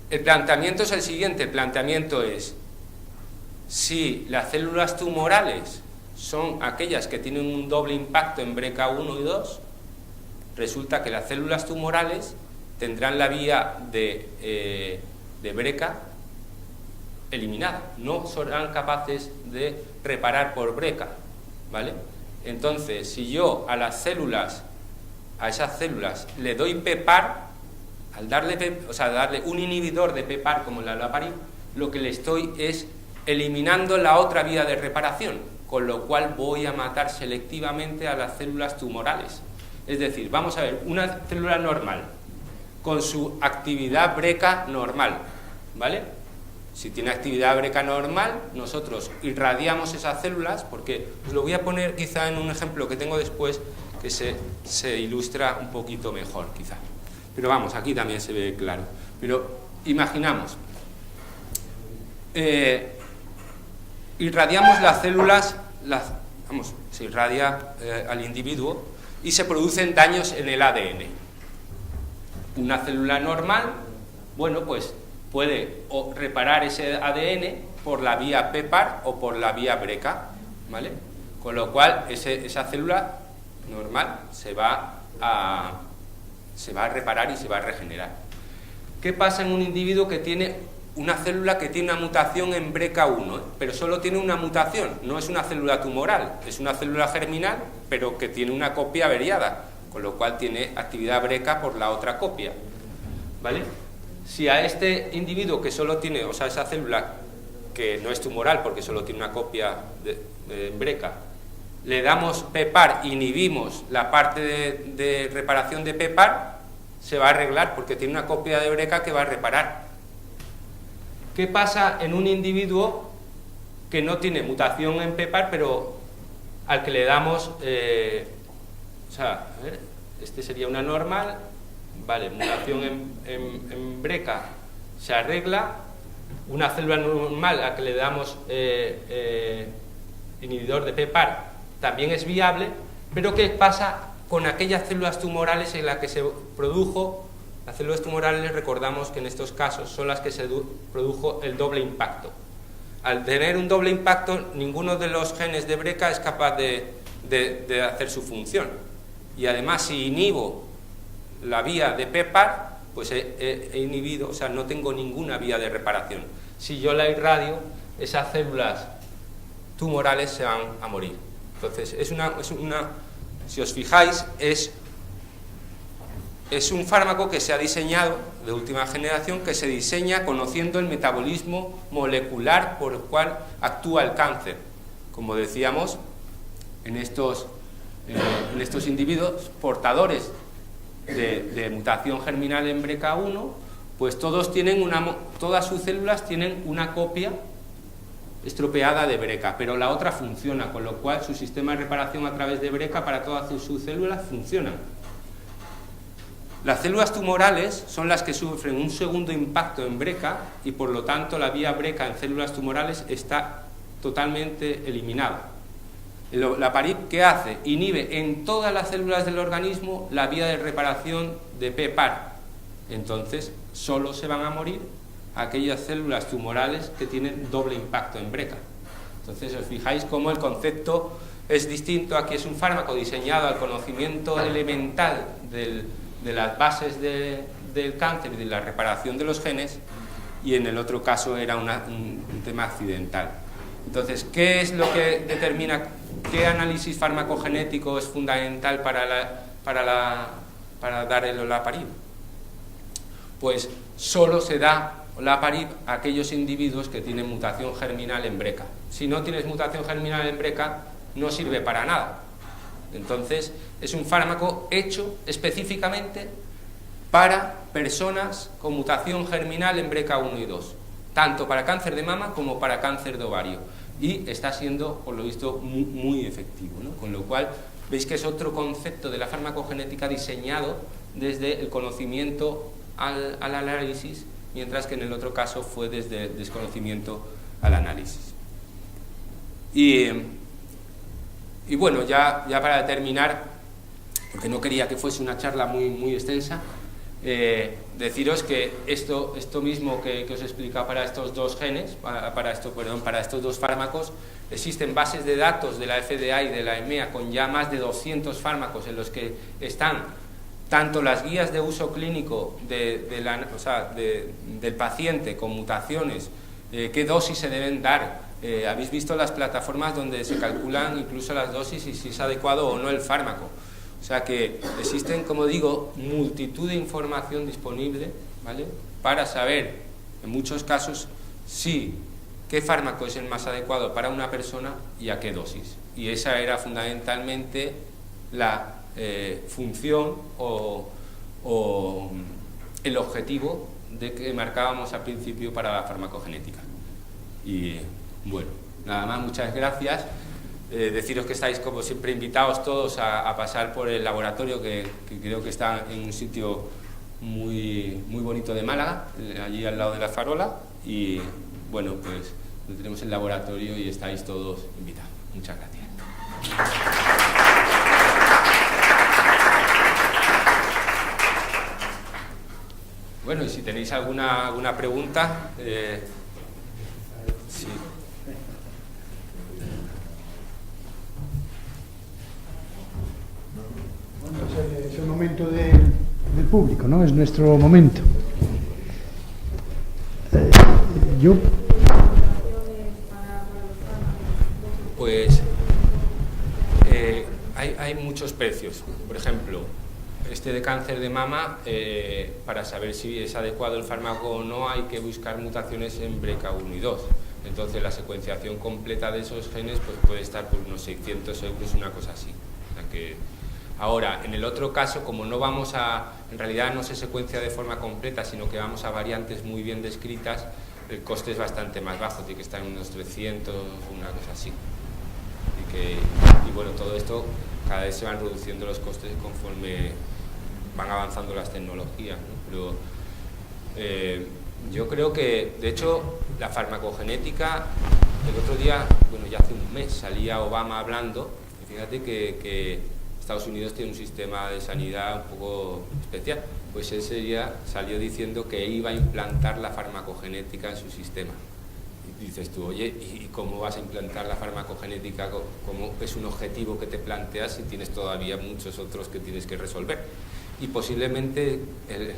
El planteamiento es el siguiente, el planteamiento es: si las células tumorales son aquellas que tienen un doble impacto en BRCA1 y 2, resulta que las células tumorales tendrán la vía de BRCA eliminada, no serán capaces de reparar por BRCA, ¿vale? Entonces, si yo a esas células le doy PPAR, al darle un inhibidor de PPAR como el olaparib, lo que le estoy es eliminando la otra vía de reparación, con lo cual voy a matar selectivamente a las células tumorales. Es decir, vamos a ver, una célula normal, con su actividad BRCA normal, ¿vale? Si tiene actividad BRCA normal, nosotros irradiamos esas células, porque os lo voy a poner quizá en un ejemplo que tengo después, que se ilustra un poquito mejor, quizá. Pero vamos, aquí también se ve claro. Pero imaginamos, irradiamos las células, se irradia al individuo y se producen daños en el ADN. Una célula normal, bueno, pues puede reparar ese ADN por la vía PEPAR o por la vía BRCA, ¿vale? Con lo cual esa célula normal se va a reparar y se va a regenerar. ¿Qué pasa en un individuo que tiene una célula que tiene una mutación en BRCA1, pero solo tiene una mutación? No es una célula tumoral, es una célula germinal, pero que tiene una copia averiada, con lo cual tiene actividad BRCA por la otra copia, ¿vale? Si a este individuo que solo tiene, o sea, esa célula que no es tumoral porque solo tiene una copia de BRCA, le damos PEPAR, inhibimos la parte de reparación de PEPAR, se va a arreglar porque tiene una copia de BRCA que va a reparar. ¿Qué pasa en un individuo que no tiene mutación en PEPAR, pero al que le damos, o sea, a ver, este sería una normal, vale, mutación en BRCA se arregla, una célula normal a la que le damos inhibidor de PEPAR también es viable, pero ¿qué pasa con aquellas células tumorales en las que se produjo? Las células tumorales, recordamos que en estos casos son las que se produjo el doble impacto. Al tener un doble impacto, ninguno de los genes de BRCA es capaz de hacer su función. Y además, si inhibo la vía de PEPAR, pues he inhibido, o sea, no tengo ninguna vía de reparación. Si yo la irradio, esas células tumorales se van a morir. Entonces, si os fijáis, es un fármaco que se ha diseñado, de última generación, que se diseña conociendo el metabolismo molecular por el cual actúa el cáncer. Como decíamos, en estos individuos portadores de mutación germinal en BRCA1, pues todas sus células tienen una copia estropeada de BRCA, pero la otra funciona, con lo cual su sistema de reparación a través de BRCA para todas sus células funciona. Las células tumorales son las que sufren un segundo impacto en BRCA y por lo tanto la vía BRCA en células tumorales está totalmente eliminada. La PARIP, ¿qué hace? Inhibe en todas las células del organismo la vía de reparación de PEPAR. Entonces, solo se van a morir aquellas células tumorales que tienen doble impacto en BRCA. Entonces, os fijáis cómo el concepto es distinto. Aquí es un fármaco diseñado al conocimiento elemental de las bases del cáncer y de la reparación de los genes, y en el otro caso era un tema accidental. Entonces, ¿qué es lo que determina qué análisis farmacogenético es fundamental para dar el olaparib? Pues solo se da olaparib a aquellos individuos que tienen mutación germinal en BRCA. Si no tienes mutación germinal en BRCA, no sirve para nada. Entonces, es un fármaco hecho específicamente para personas con mutación germinal en BRCA1 y 2, tanto para cáncer de mama como para cáncer de ovario. Y está siendo, por lo visto, muy efectivo, ¿no? Con lo cual, veis que es otro concepto de la farmacogenética diseñado desde el conocimiento al análisis, mientras que en el otro caso fue desde el desconocimiento al análisis. Y bueno, ya para terminar, porque no quería que fuese una charla muy extensa, deciros que esto mismo que os he explicado para estos dos genes, para estos dos fármacos, existen bases de datos de la FDA y de la EMEA con ya más de 200 fármacos en los que están tanto las guías de uso clínico del paciente con mutaciones, qué dosis se deben dar. Habéis visto las plataformas donde se calculan incluso las dosis y si es adecuado o no el fármaco. O sea que existen, como digo, multitud de información disponible, ¿vale?, para saber, en muchos casos, qué fármaco es el más adecuado para una persona y a qué dosis. Y esa era fundamentalmente la función o el objetivo que marcábamos al principio para la farmacogenética. Y bueno, nada más, muchas gracias. Deciros que estáis como siempre invitados todos a pasar por el laboratorio que creo que está en un sitio muy bonito de Málaga, allí al lado de la Farola, y bueno, pues tenemos el laboratorio y estáis todos invitados. Muchas gracias. Bueno, y si tenéis alguna pregunta, sí. Es el momento del público, ¿no? Es nuestro momento. Yo... Pues hay muchos precios. Por ejemplo, este de cáncer de mama, para saber si es adecuado el fármaco o no, hay que buscar mutaciones en BRCA1 y 2. Entonces la secuenciación completa de esos genes pues, puede estar por unos 600 euros, una cosa así. O sea que... Ahora, en el otro caso, como no vamos a... En realidad no se secuencia de forma completa, sino que vamos a variantes muy bien descritas, el coste es bastante más bajo, tiene que estar en unos 300 o una cosa así. Y bueno, todo esto, cada vez se van reduciendo los costes conforme van avanzando las tecnologías, ¿no? Pero yo creo que, de hecho, la farmacogenética, el otro día, bueno, ya hace un mes, salía Obama hablando, y fíjate que Estados Unidos tiene un sistema de sanidad un poco especial, pues él salió diciendo que iba a implantar la farmacogenética en su sistema. Y dices tú, oye, ¿y cómo vas a implantar la farmacogenética? ¿Cómo es un objetivo que te planteas si tienes todavía muchos otros que tienes que resolver? Y posiblemente el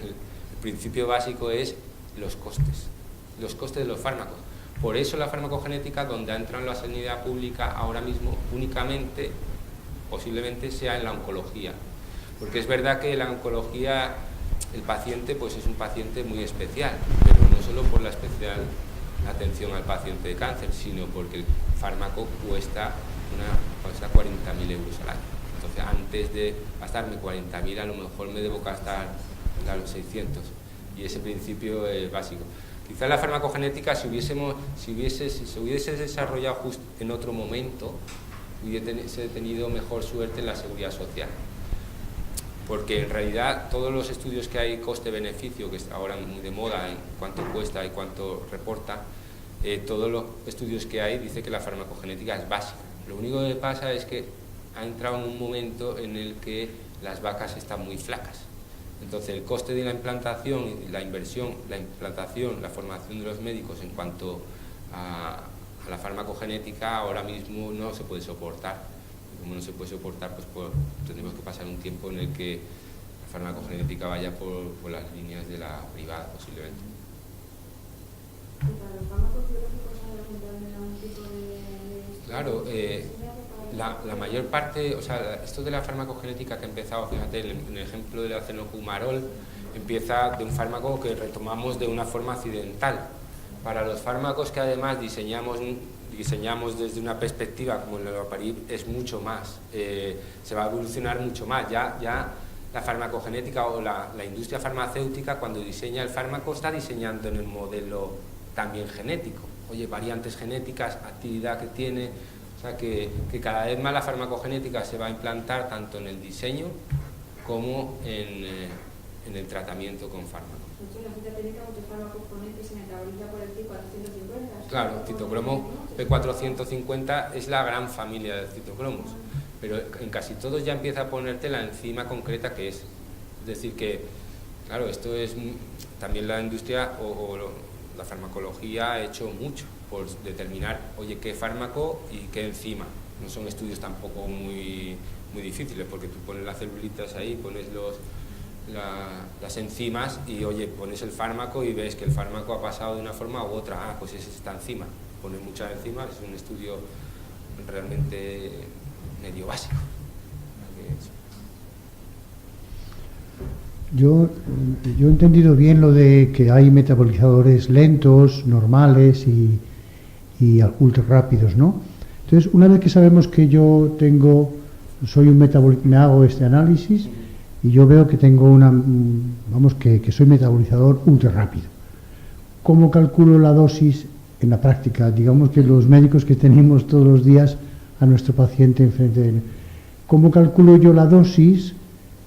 principio básico es los costes de los fármacos. Por eso la farmacogenética, donde entra en la sanidad pública ahora mismo, únicamente posiblemente sea en la oncología, porque es verdad que la oncología, el paciente pues es un paciente muy especial, pero no solo por la especial atención al paciente de cáncer, sino porque el fármaco cuesta 40.000 euros al año. Entonces, antes de gastarme 40.000, a lo mejor me debo gastar los 600, y ese principio es básico. Quizás la farmacogenética, si se hubiese desarrollado justo en otro momento, hubiese tenido mejor suerte en la seguridad social, porque en realidad todos los estudios que hay coste-beneficio, que es ahora muy de moda en cuánto cuesta y cuánto reporta, todos los estudios que hay dicen que la farmacogenética es básica. Lo único que pasa es que ha entrado en un momento en el que las vacas están muy flacas, entonces el coste de la implantación, la inversión, la implantación, la formación de los médicos en cuanto a la farmacogenética ahora mismo no se puede soportar. Como no se puede soportar, pues tendremos que pasar un tiempo en el que la farmacogenética vaya por las líneas de la privada, posiblemente. ¿Y para los fármacos biológicos hay algún tipo de... Claro, la mayor parte, o sea, esto de la farmacogenética que ha empezado, fíjate, en el ejemplo del acenocumarol, empieza de un fármaco que retomamos de una forma accidental. Para los fármacos que además diseñamos desde una perspectiva como el naloparib, es mucho más, se va a evolucionar mucho más. Ya la farmacogenética o la industria farmacéutica, cuando diseña el fármaco, está diseñando en el modelo también genético. Oye, variantes genéticas, actividad que tiene, o sea que cada vez más la farmacogenética se va a implantar tanto en el diseño como en el tratamiento con fármacos. De hecho, la cita técnica, muchos fármacos ponen que se metaboliza por el P450. Claro, citocromo P450 es la gran familia de citocromos, pero en casi todos ya empieza a ponerte la enzima concreta que es. Es decir que, claro, esto es también la industria o la farmacología ha hecho mucho por determinar, oye, qué fármaco y qué enzima. No son estudios tampoco muy difíciles, porque tú pones las celulitas ahí, pones las enzimas y, oye, pones el fármaco y ves que el fármaco ha pasado de una forma u otra. Pues es esta enzima. Pones muchas enzimas, es un estudio realmente medio básico. Yo he entendido bien lo de que hay metabolizadores lentos, normales y ultra rápidos, ¿no? Entonces, una vez que sabemos que yo soy un metabolizador, me hago este análisis y yo veo que tengo que soy metabolizador ultra rápido. ¿Cómo calculo la dosis en la práctica? Digamos que los médicos que tenemos todos los días a nuestro paciente enfrente de él, ¿cómo calculo yo la dosis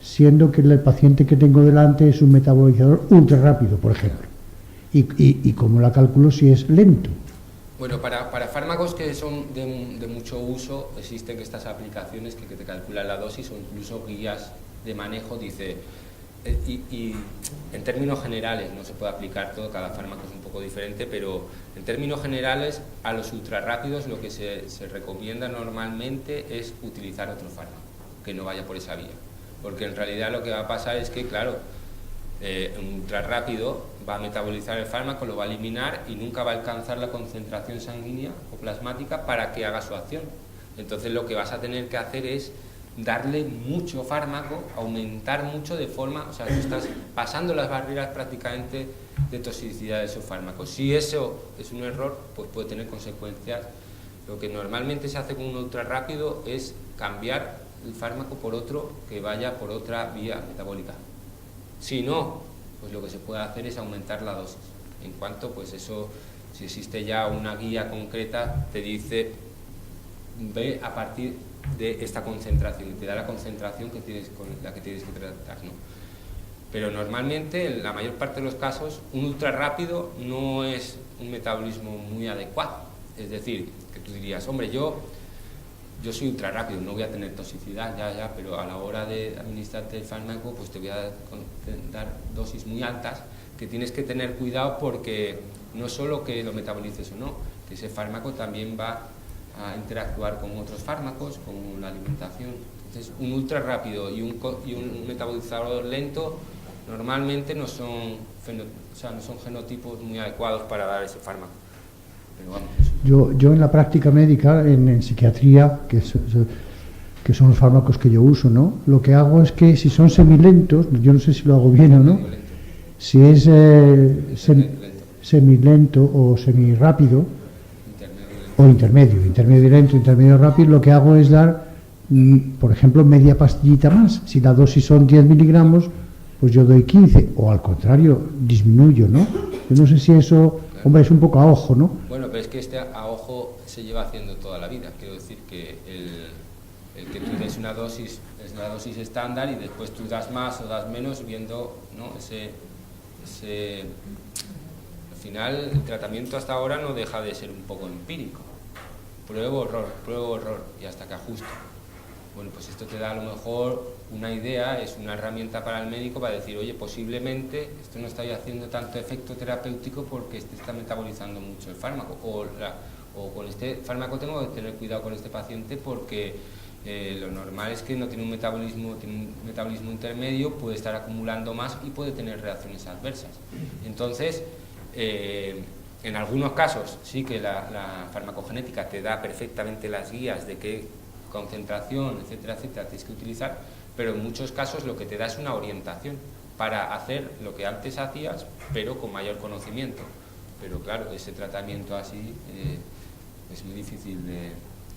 siendo que el paciente que tengo delante es un metabolizador ultra rápido, por ejemplo? ¿Y cómo la calculo si es lento? Bueno, para fármacos que son de mucho uso, existen estas aplicaciones que te calculan la dosis o incluso guías de manejo, dice, y en términos generales, no se puede aplicar todo, cada fármaco es un poco diferente, pero en términos generales, a los ultrarrápidos lo que se recomienda normalmente es utilizar otro fármaco, que no vaya por esa vía. porque en realidad lo que va a pasar es que, claro, un ultra rápido va a metabolizar el fármaco, lo va a eliminar y nunca va a alcanzar la concentración sanguínea o plasmática para que haga su acción. Entonces lo que vas a tener que hacer es darle mucho fármaco, aumentar mucho de forma, o sea, tú estás pasando las barreras prácticamente de toxicidad de esos fármacos. Si eso es un error, pues puede tener consecuencias. Lo que normalmente se hace con un ultra rápido es cambiar el fármaco por otro que vaya por otra vía metabólica. Si no, pues lo que se puede hacer es aumentar la dosis. En cuanto, pues eso, si existe ya una guía concreta, te dice, ve a partir de esta concentración y te da la concentración que tienes, con la que tienes que tratar, ¿no? Pero normalmente, en la mayor parte de los casos, un ultra rápido no es un metabolismo muy adecuado. Es decir, que tú dirías, hombre, yo soy ultra rápido, no voy a tener toxicidad, ya, pero a la hora de administrarte el fármaco, pues te voy a dar dosis muy altas, que tienes que tener cuidado porque no solo que lo metabolices o no, que ese fármaco también va a interactuar con otros fármacos, con la alimentación. Entonces, un ultra rápido y un metabolizador lento normalmente no son genotipos muy adecuados para dar ese fármaco. Pero vamos, yo en la práctica médica, en psiquiatría, que son los fármacos que yo uso, ¿no? Lo que hago es que si son semilentos, yo no sé si lo hago bien o no, si es semilento o semirápido, o intermedio lento, intermedio rápido, lo que hago es dar, por ejemplo, media pastillita más. Si la dosis son 10 miligramos, pues yo doy 15, o al contrario, disminuyo, ¿no? Yo no sé si eso, hombre, es un poco a ojo, ¿no? Bueno, pero es que este a ojo se lleva haciendo toda la vida. Quiero decir que el que tú des una dosis es la dosis estándar y después tú das más o das menos viendo, ¿no? Al final, el tratamiento hasta ahora no deja de ser un poco empírico. Pruebo, error, y hasta que ajusta. Bueno, pues esto te da a lo mejor una idea, es una herramienta para el médico para decir, oye, posiblemente esto no está haciendo tanto efecto terapéutico porque este está metabolizando mucho el fármaco, o con este fármaco tengo que tener cuidado con este paciente porque lo normal es que no tiene un metabolismo intermedio, puede estar acumulando más y puede tener reacciones adversas. Entonces, en algunos casos sí que la farmacogenética te da perfectamente las guías de qué concentración, etcétera, tienes que utilizar, pero en muchos casos lo que te da es una orientación para hacer lo que antes hacías, pero con mayor conocimiento. Pero claro, ese tratamiento así es muy difícil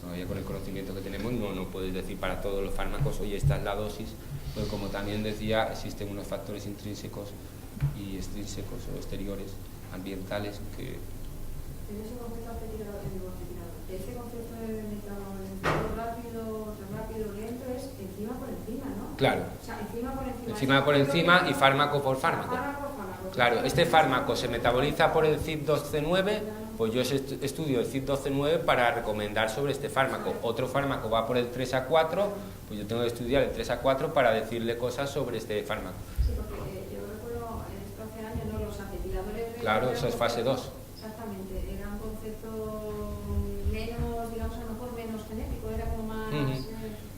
todavía con el conocimiento que tenemos, no puedes decir para todos los fármacos, oye, esta es la dosis, pues como también decía, existen unos factores intrínsecos y extrínsecos o exteriores, ambientales, que... En ese concepto ese concepto de metabolismo rápido, lento, es encima por encima, ¿no? Claro. O sea, encima por encima. Encima por encima y fármaco por fármaco. Claro, este fármaco se metaboliza por el CYP12C9, pues yo estudio el CYP12C9 para recomendar sobre este fármaco. Otro fármaco va por el 3A4, pues yo tengo que estudiar el 3A4 para decirle cosas sobre este fármaco. Sí, porque yo recuerdo en esto hace años, ¿no? Los acetiladores... Claro, eso es fase 2. Exactamente, era un concepto menos, digamos, a lo mejor menos genético, era como más...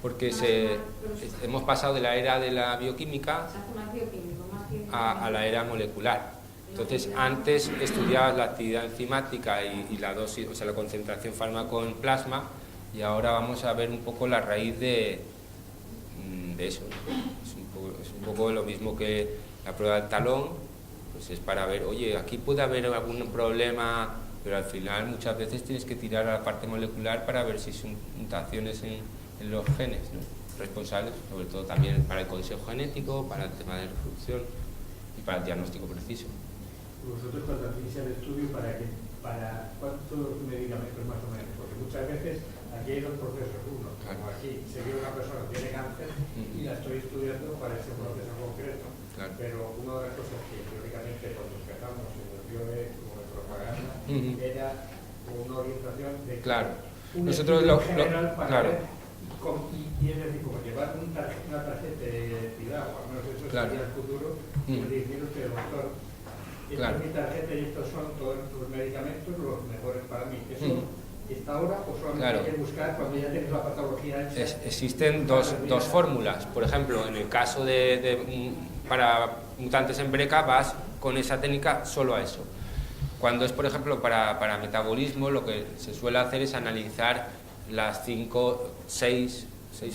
Porque más hemos pasado de la era de la bioquímica más bioquímico, a la era molecular. Entonces, antes estudiabas la actividad enzimática y la dosis, o sea, la concentración fármaco en plasma, y ahora vamos a ver un poco la raíz de eso. Es un poco lo mismo que la prueba del talón, pues es para ver, oye, aquí puede haber algún problema, pero al final muchas veces tienes que tirar a la parte molecular para ver si son mutaciones en los genes, ¿no? Responsables, sobre todo también para el consejo genético, para el tema de reproducción y para el diagnóstico preciso. ¿Vosotros cuando hacéis el estudio para cuántos medicamentos más o menos? Porque muchas veces aquí hay dos procesos. Uno, como aquí, se ve una persona que tiene cáncer y la estoy estudiando para ese proceso concreto. Claro. Pero una de las cosas que teóricamente cuando empezamos en el guiones como de propaganda era una orientación de claro. un Nosotros general para claro. ver y es decir, como llevar una tarjeta de identidad, o al menos eso claro. sería el futuro, y decir usted, doctor, esta claro. es mi tarjeta y estos son todos los medicamentos los mejores para mí. Eso esta hora o solamente Claro. hay que buscar cuando ya tienes la patología hecha? Existen dos fórmulas. Por ejemplo, en el caso para mutantes en breca vas con esa técnica solo a eso. Cuando es, por ejemplo, para metabolismo, lo que se suele hacer es analizar las 5, 6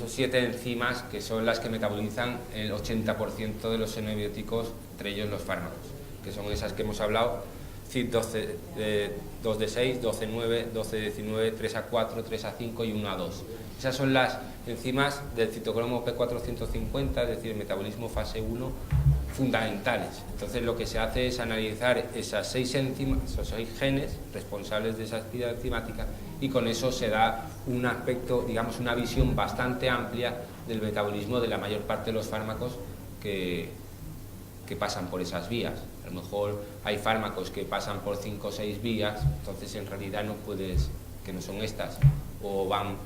o 7 enzimas que son las que metabolizan el 80% de los xenobióticos, entre ellos los fármacos, que son esas que hemos hablado: CYP 2D6, 12-9, 12-19, 3A4, 3A5 y 1A2. Esas son las enzimas del citocromo P450, es decir, el metabolismo fase 1, fundamentales. Entonces lo que se hace es analizar esas 6 enzimas, esos 6 genes responsables de esa actividad enzimática, y con eso se da un aspecto, digamos, una visión bastante amplia del metabolismo de la mayor parte de los fármacos que pasan por esas vías. A lo mejor hay fármacos que pasan por 5 o 6 vías, entonces en realidad no puedes, que no son estas, o van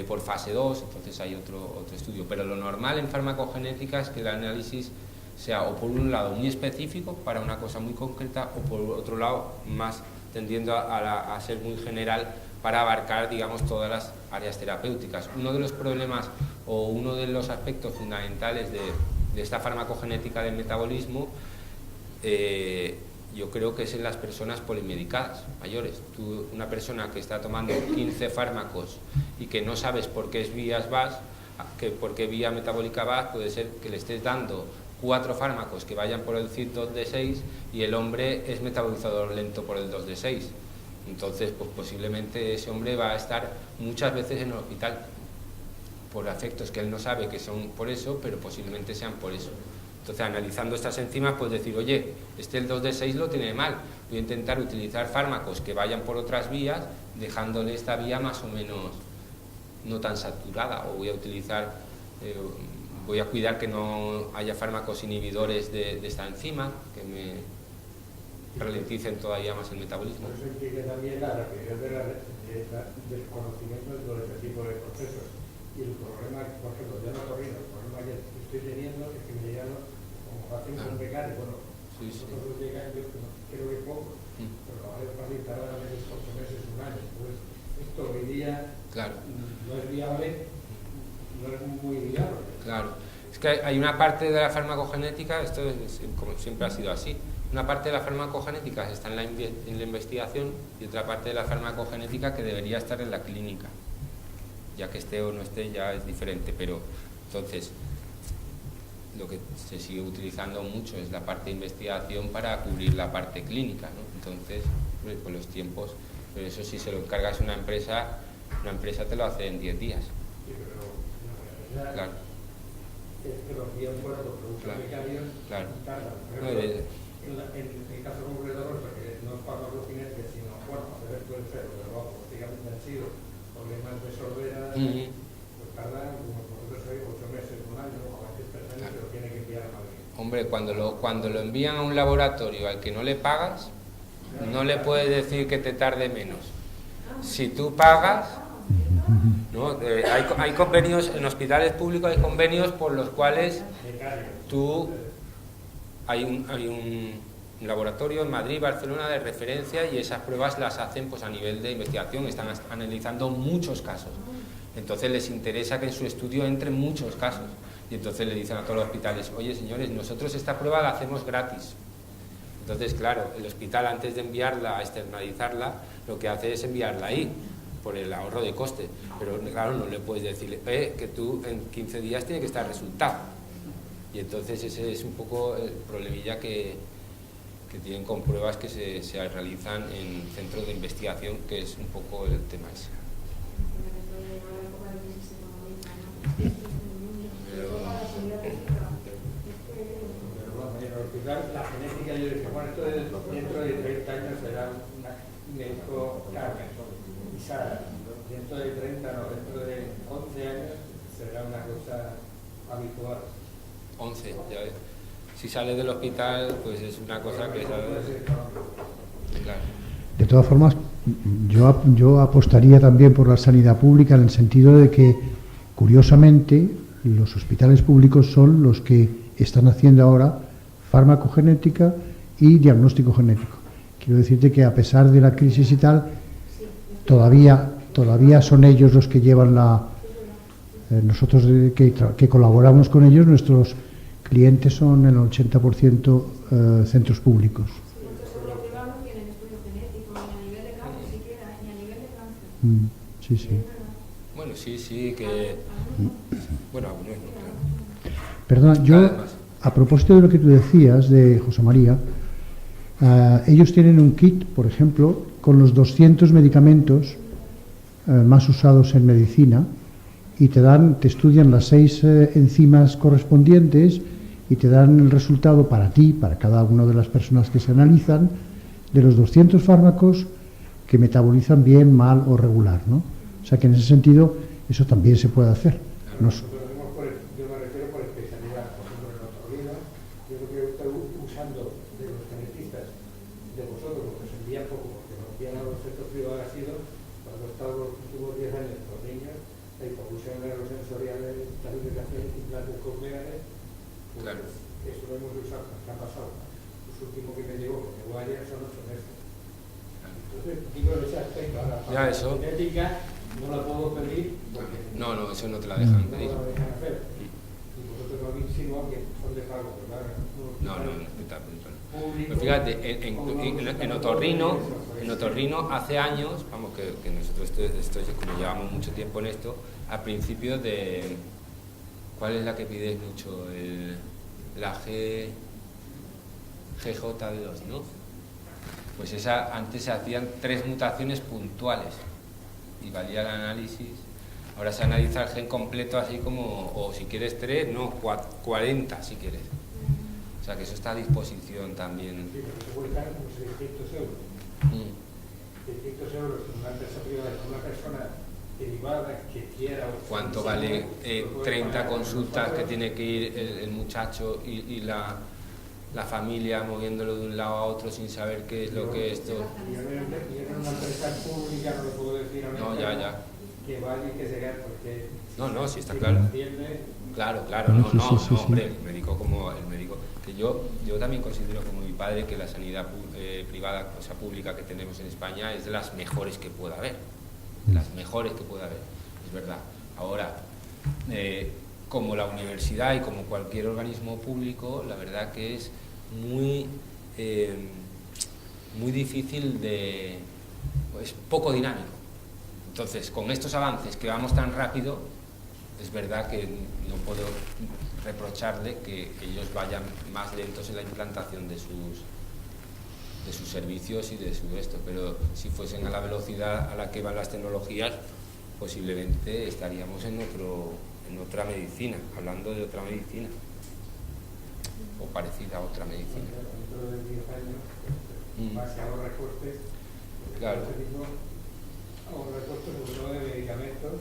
por fase 2, entonces hay otro estudio. Pero lo normal en farmacogenética es que el análisis sea o por un lado muy específico para una cosa muy concreta, o por otro lado más tendiendo a ser muy general para abarcar, digamos, todas las áreas terapéuticas. Uno de los problemas o uno de los aspectos fundamentales de esta farmacogenética del metabolismo, yo creo que es en las personas polimedicadas mayores. Tú, una persona que está tomando 15 fármacos y que no sabes por qué vías vas, por qué vía metabólica vas, puede ser que le estés dando 4 fármacos que vayan por el CYP 2D6 y el hombre es metabolizador lento por el 2D6. Entonces, pues posiblemente ese hombre va a estar muchas veces en el hospital por efectos que él no sabe que son por eso, pero posiblemente sean por eso. Entonces, analizando estas enzimas, puedes decir, oye, el 2D6 lo tiene mal, voy a intentar utilizar fármacos que vayan por otras vías, dejándole esta vía más o menos no tan saturada, o voy a utilizar, voy a cuidar que no haya fármacos inhibidores de esta enzima, que me ralenticen todavía más el metabolismo. Por eso implica también la rapidez del conocimiento de todo este tipo de procesos. Y el problema, por ejemplo, ya no corriendo, el problema que estoy teniendo es que me llegan, como hacen con becarios, bueno, nosotros llegan, yo creo que poco, pero la mayor parte tardan a veces 8 meses, 1 año. Entonces, esto hoy día no es viable, no es muy viable. Claro, es que hay una parte de la farmacogenética, esto como siempre ha sido así, una parte de la farmacogenética está en la investigación y otra parte de la farmacogenética que debería estar en la clínica. Ya que esté o no esté ya es diferente, pero entonces lo que se sigue utilizando mucho es la parte de investigación para cubrir la parte clínica, ¿no? Entonces, pues los tiempos, pero eso si se lo encargas a una empresa te lo hace en 10 días. Sí, pero claro. Es que los tiempos, los productos becarios tardan. Por ejemplo, en el caso concreto, porque no es farmacogenética, sino, bueno, a veces puede ser, pero vamos, prácticamente han sido problemas de sordera, pues tardan, como vosotros sabéis, 8 meses, 1 año, o a veces 3 años, pero tiene que enviar a Madrid. Hombre, cuando lo envían a un laboratorio al que no le pagas, no le puedes decir que te tarde menos. Si tú pagas, ¿no? Hay convenios, en hospitales públicos hay convenios por los cuales hay un laboratorio en Madrid, Barcelona de referencia, y esas pruebas las hacen pues a nivel de investigación, están analizando muchos casos. Entonces les interesa que en su estudio entren muchos casos, y entonces le dicen a todos los hospitales, oye señores, nosotros esta prueba la hacemos gratis. Entonces, claro, el hospital antes de enviarla a externalizarla, lo que hace es enviarla ahí, por el ahorro de coste. Pero claro, no le puedes decir, que tú en 15 días tiene que estar resultado. Y entonces ese es un poco el problemilla que tienen con pruebas que se realizan en centros de investigación, que es un poco el tema ese. La genética, yo dije, bueno, esto dentro de 30 años será un médico quizá dentro de 30, no, dentro de 11 años será una cosa habitual. 11, ya ves. Si sale del hospital, pues es una cosa que... Claro. De todas formas, yo apostaría también por la sanidad pública en el sentido de que, curiosamente, los hospitales públicos son los que están haciendo ahora farmacogenética y diagnóstico genético. Quiero decirte que a pesar de la crisis y tal, todavía son ellos los que llevan nosotros que colaboramos con ellos, nuestros clientes son el 80% centros públicos. Muchos seguros privados tienen estudios genéticos, ni a nivel de cáncer siquiera, ni a nivel de cáncer. Sí, sí. Bueno, sí, que... Bueno, algunos no, claro. Perdona, yo, a propósito de lo que tú decías de José María, ellos tienen un kit, por ejemplo, con los 200 medicamentos más usados en medicina, y te estudian las 6 enzimas correspondientes y te dan el resultado para ti, para cada una de las personas que se analizan, de los 200 fármacos que metabolizan bien, mal o regular, ¿no? O sea que en ese sentido eso también se puede hacer. Yo me refiero por especialidad, por ejemplo en otorrino, yo lo que estoy usando de los genetistas de vosotros, porque se envía poco, porque nos envían a los centros privados, ha sido cuando he estado los últimos 10 años con niños, la hipofusión neurosensoriales, la lubricación, implantes cocleares, pues claro. Eso lo hemos usado, ¿qué ha pasado? Los últimos que me llegó, que llegó ayer, son 8 meses. Entonces, digo en ese aspecto, ahora, para la genética no la puedo pedir porque... No, eso no te la dejan pedir. No la dejan hacer. Y vosotros no habéis insinuado que son de pago, ¿verdad? No. Pero fíjate, en otorrino hace años, vamos, que nosotros como llevamos mucho tiempo en esto, al principio de... ¿Cuál es la que pides mucho? La GJ2, ¿no? Pues antes se hacían 3 mutaciones puntuales y valía el análisis. Ahora se analiza el gen completo así como, o si quieres 3, no, 40 si quieres. O sea que eso está a disposición también. Sí, pero se cuesta unos 600 euros. 600 euros en una empresa privada, con una persona derivada que quiera... ¿Cuánto vale 30 consultas que tiene que ir el muchacho y la familia moviéndolo de un lado a otro sin saber qué es lo que es esto? Yo en una empresa pública no lo puedo decir a mí. No, ya. Que vaya y que se gane, porque... No, sí está claro. Claro, hombre, el médico que yo también considero como mi padre que la sanidad privada, o sea, pública que tenemos en España es de las mejores que pueda haber. Es verdad. Ahora, como la universidad y como cualquier organismo público, la verdad que es muy difícil pues poco dinámico. Entonces, con estos avances que vamos tan rápido, es verdad que no puedo reprocharle que ellos vayan más lentos en la implantación de sus servicios y de su esto, pero si fuesen a la velocidad a la que van las tecnologías, posiblemente estaríamos en otra medicina, hablando de otra medicina, o parecida a otra medicina. Dentro de 10 años, más que ahorra costes, claro. Ahorra costes sobre todo de medicamentos,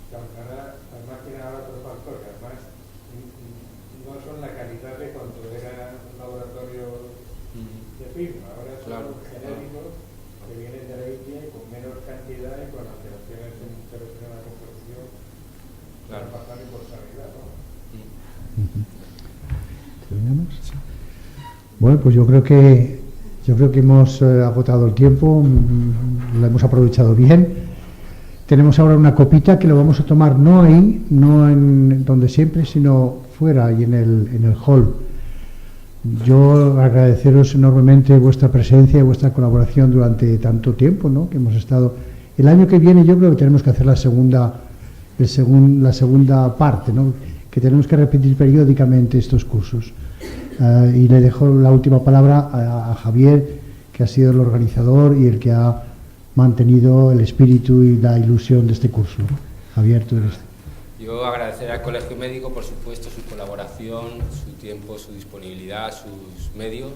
que aunque además tienen ahora otro factor, que además no son la calidad de cuando era un laboratorio de firma, ahora son genéricos que vienen de la India con menos cantidad y con alteraciones en interacción a la composición, pasando por sanidad, ¿no? Bueno, pues yo creo que hemos agotado el tiempo, lo hemos aprovechado bien. Tenemos ahora una copita que lo vamos a tomar no ahí, no en donde siempre, sino fuera y en el hall. Yo agradeceros enormemente vuestra presencia y vuestra colaboración durante tanto tiempo, ¿no?, que hemos estado. El año que viene yo creo que tenemos que hacer la segunda parte, ¿no?, que tenemos que repetir periódicamente estos cursos. Y le dejo la última palabra a Javier, que ha sido el organizador y el que ha mantenido el espíritu y la ilusión de este curso. Javier, tú eres. Yo agradecer al Colegio Médico, por supuesto, su colaboración, su tiempo, su disponibilidad, sus medios,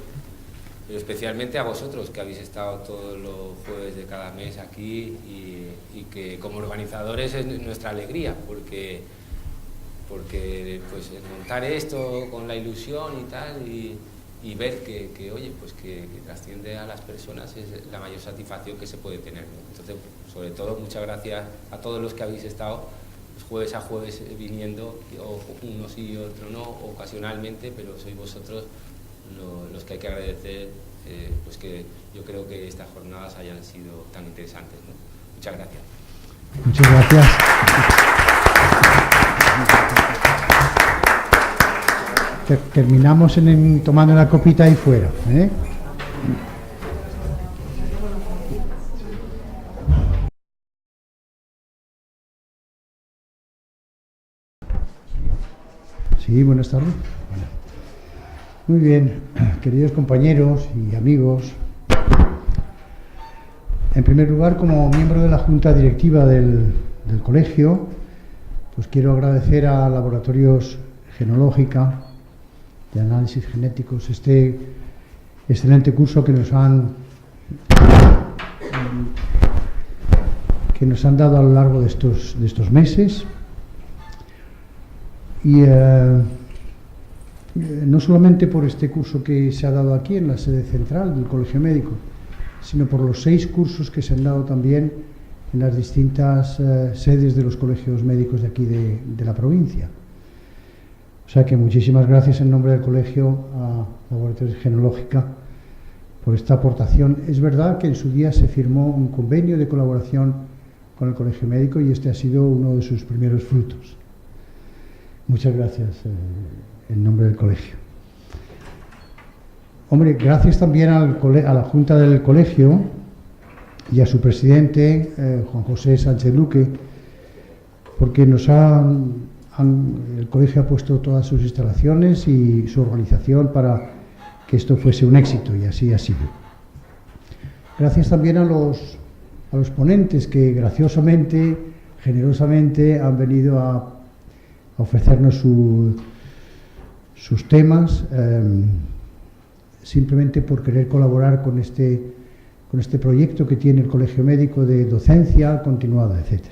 pero especialmente a vosotros, que habéis estado todos los jueves de cada mes aquí y que como organizadores es nuestra alegría, porque pues montar esto con la ilusión y tal y ver que oye, pues que trasciende a las personas es la mayor satisfacción que se puede tener, ¿no? Entonces, sobre todo, muchas gracias a todos los que habéis estado jueves a jueves viniendo, o uno sí y otro no, ocasionalmente, pero sois vosotros los que hay que agradecer, pues que yo creo que estas jornadas hayan sido tan interesantes, ¿no? Muchas gracias. Muchas gracias. Terminamos tomando una copita ahí fuera, ¿eh? Sí, buenas tardes. Muy bien, queridos compañeros y amigos. En primer lugar, como miembro de la Junta Directiva del colegio, pues quiero agradecer a Laboratorios Genológica de Análisis Genéticos este excelente curso que nos han dado a lo largo de estos meses. Y no solamente por este curso que se ha dado aquí en la sede central del Colegio Médico, sino por los 6 cursos que se han dado también en las distintas sedes de los colegios médicos de aquí de la provincia. O sea que muchísimas gracias en nombre del colegio a Laboratorios Genológica por esta aportación. Es verdad que en su día se firmó un convenio de colaboración con el Colegio Médico y este ha sido uno de sus primeros frutos. Muchas gracias en nombre del colegio. Hombre, gracias también a la Junta del Colegio y a su presidente, Juan José Sánchez Luque, porque el colegio ha puesto todas sus instalaciones y su organización para que esto fuese un éxito, y así ha sido. Gracias también a los ponentes que graciosamente, generosamente han venido a ofrecernos sus temas, simplemente por querer colaborar con este proyecto que tiene el Colegio Médico de docencia continuada, etc.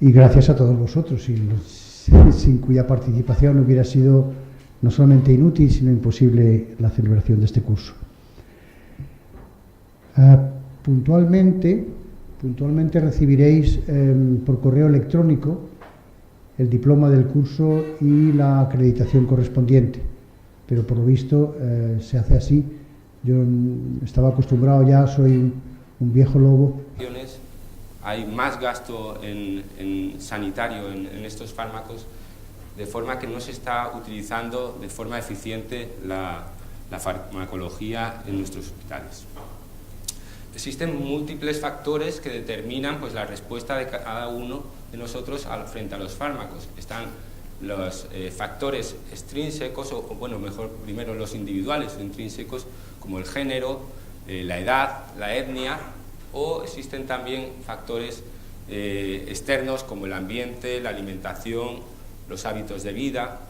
Y gracias a todos vosotros, sin cuya participación hubiera sido no solamente inútil, sino imposible la celebración de este curso. Puntualmente recibiréis por correo electrónico el diploma del curso y la acreditación correspondiente, pero por lo visto se hace así. Yo estaba acostumbrado ya, soy un viejo lobo. Hay más gasto en sanitario en estos fármacos, de forma que no se está utilizando de forma eficiente la farmacología en nuestros hospitales. Existen múltiples factores que determinan pues, la respuesta de cada uno de nosotros frente a los fármacos. Están los factores extrínsecos, primero los individuales o intrínsecos, como el género, la edad, la etnia, o existen también factores externos como el ambiente, la alimentación, los hábitos de vida.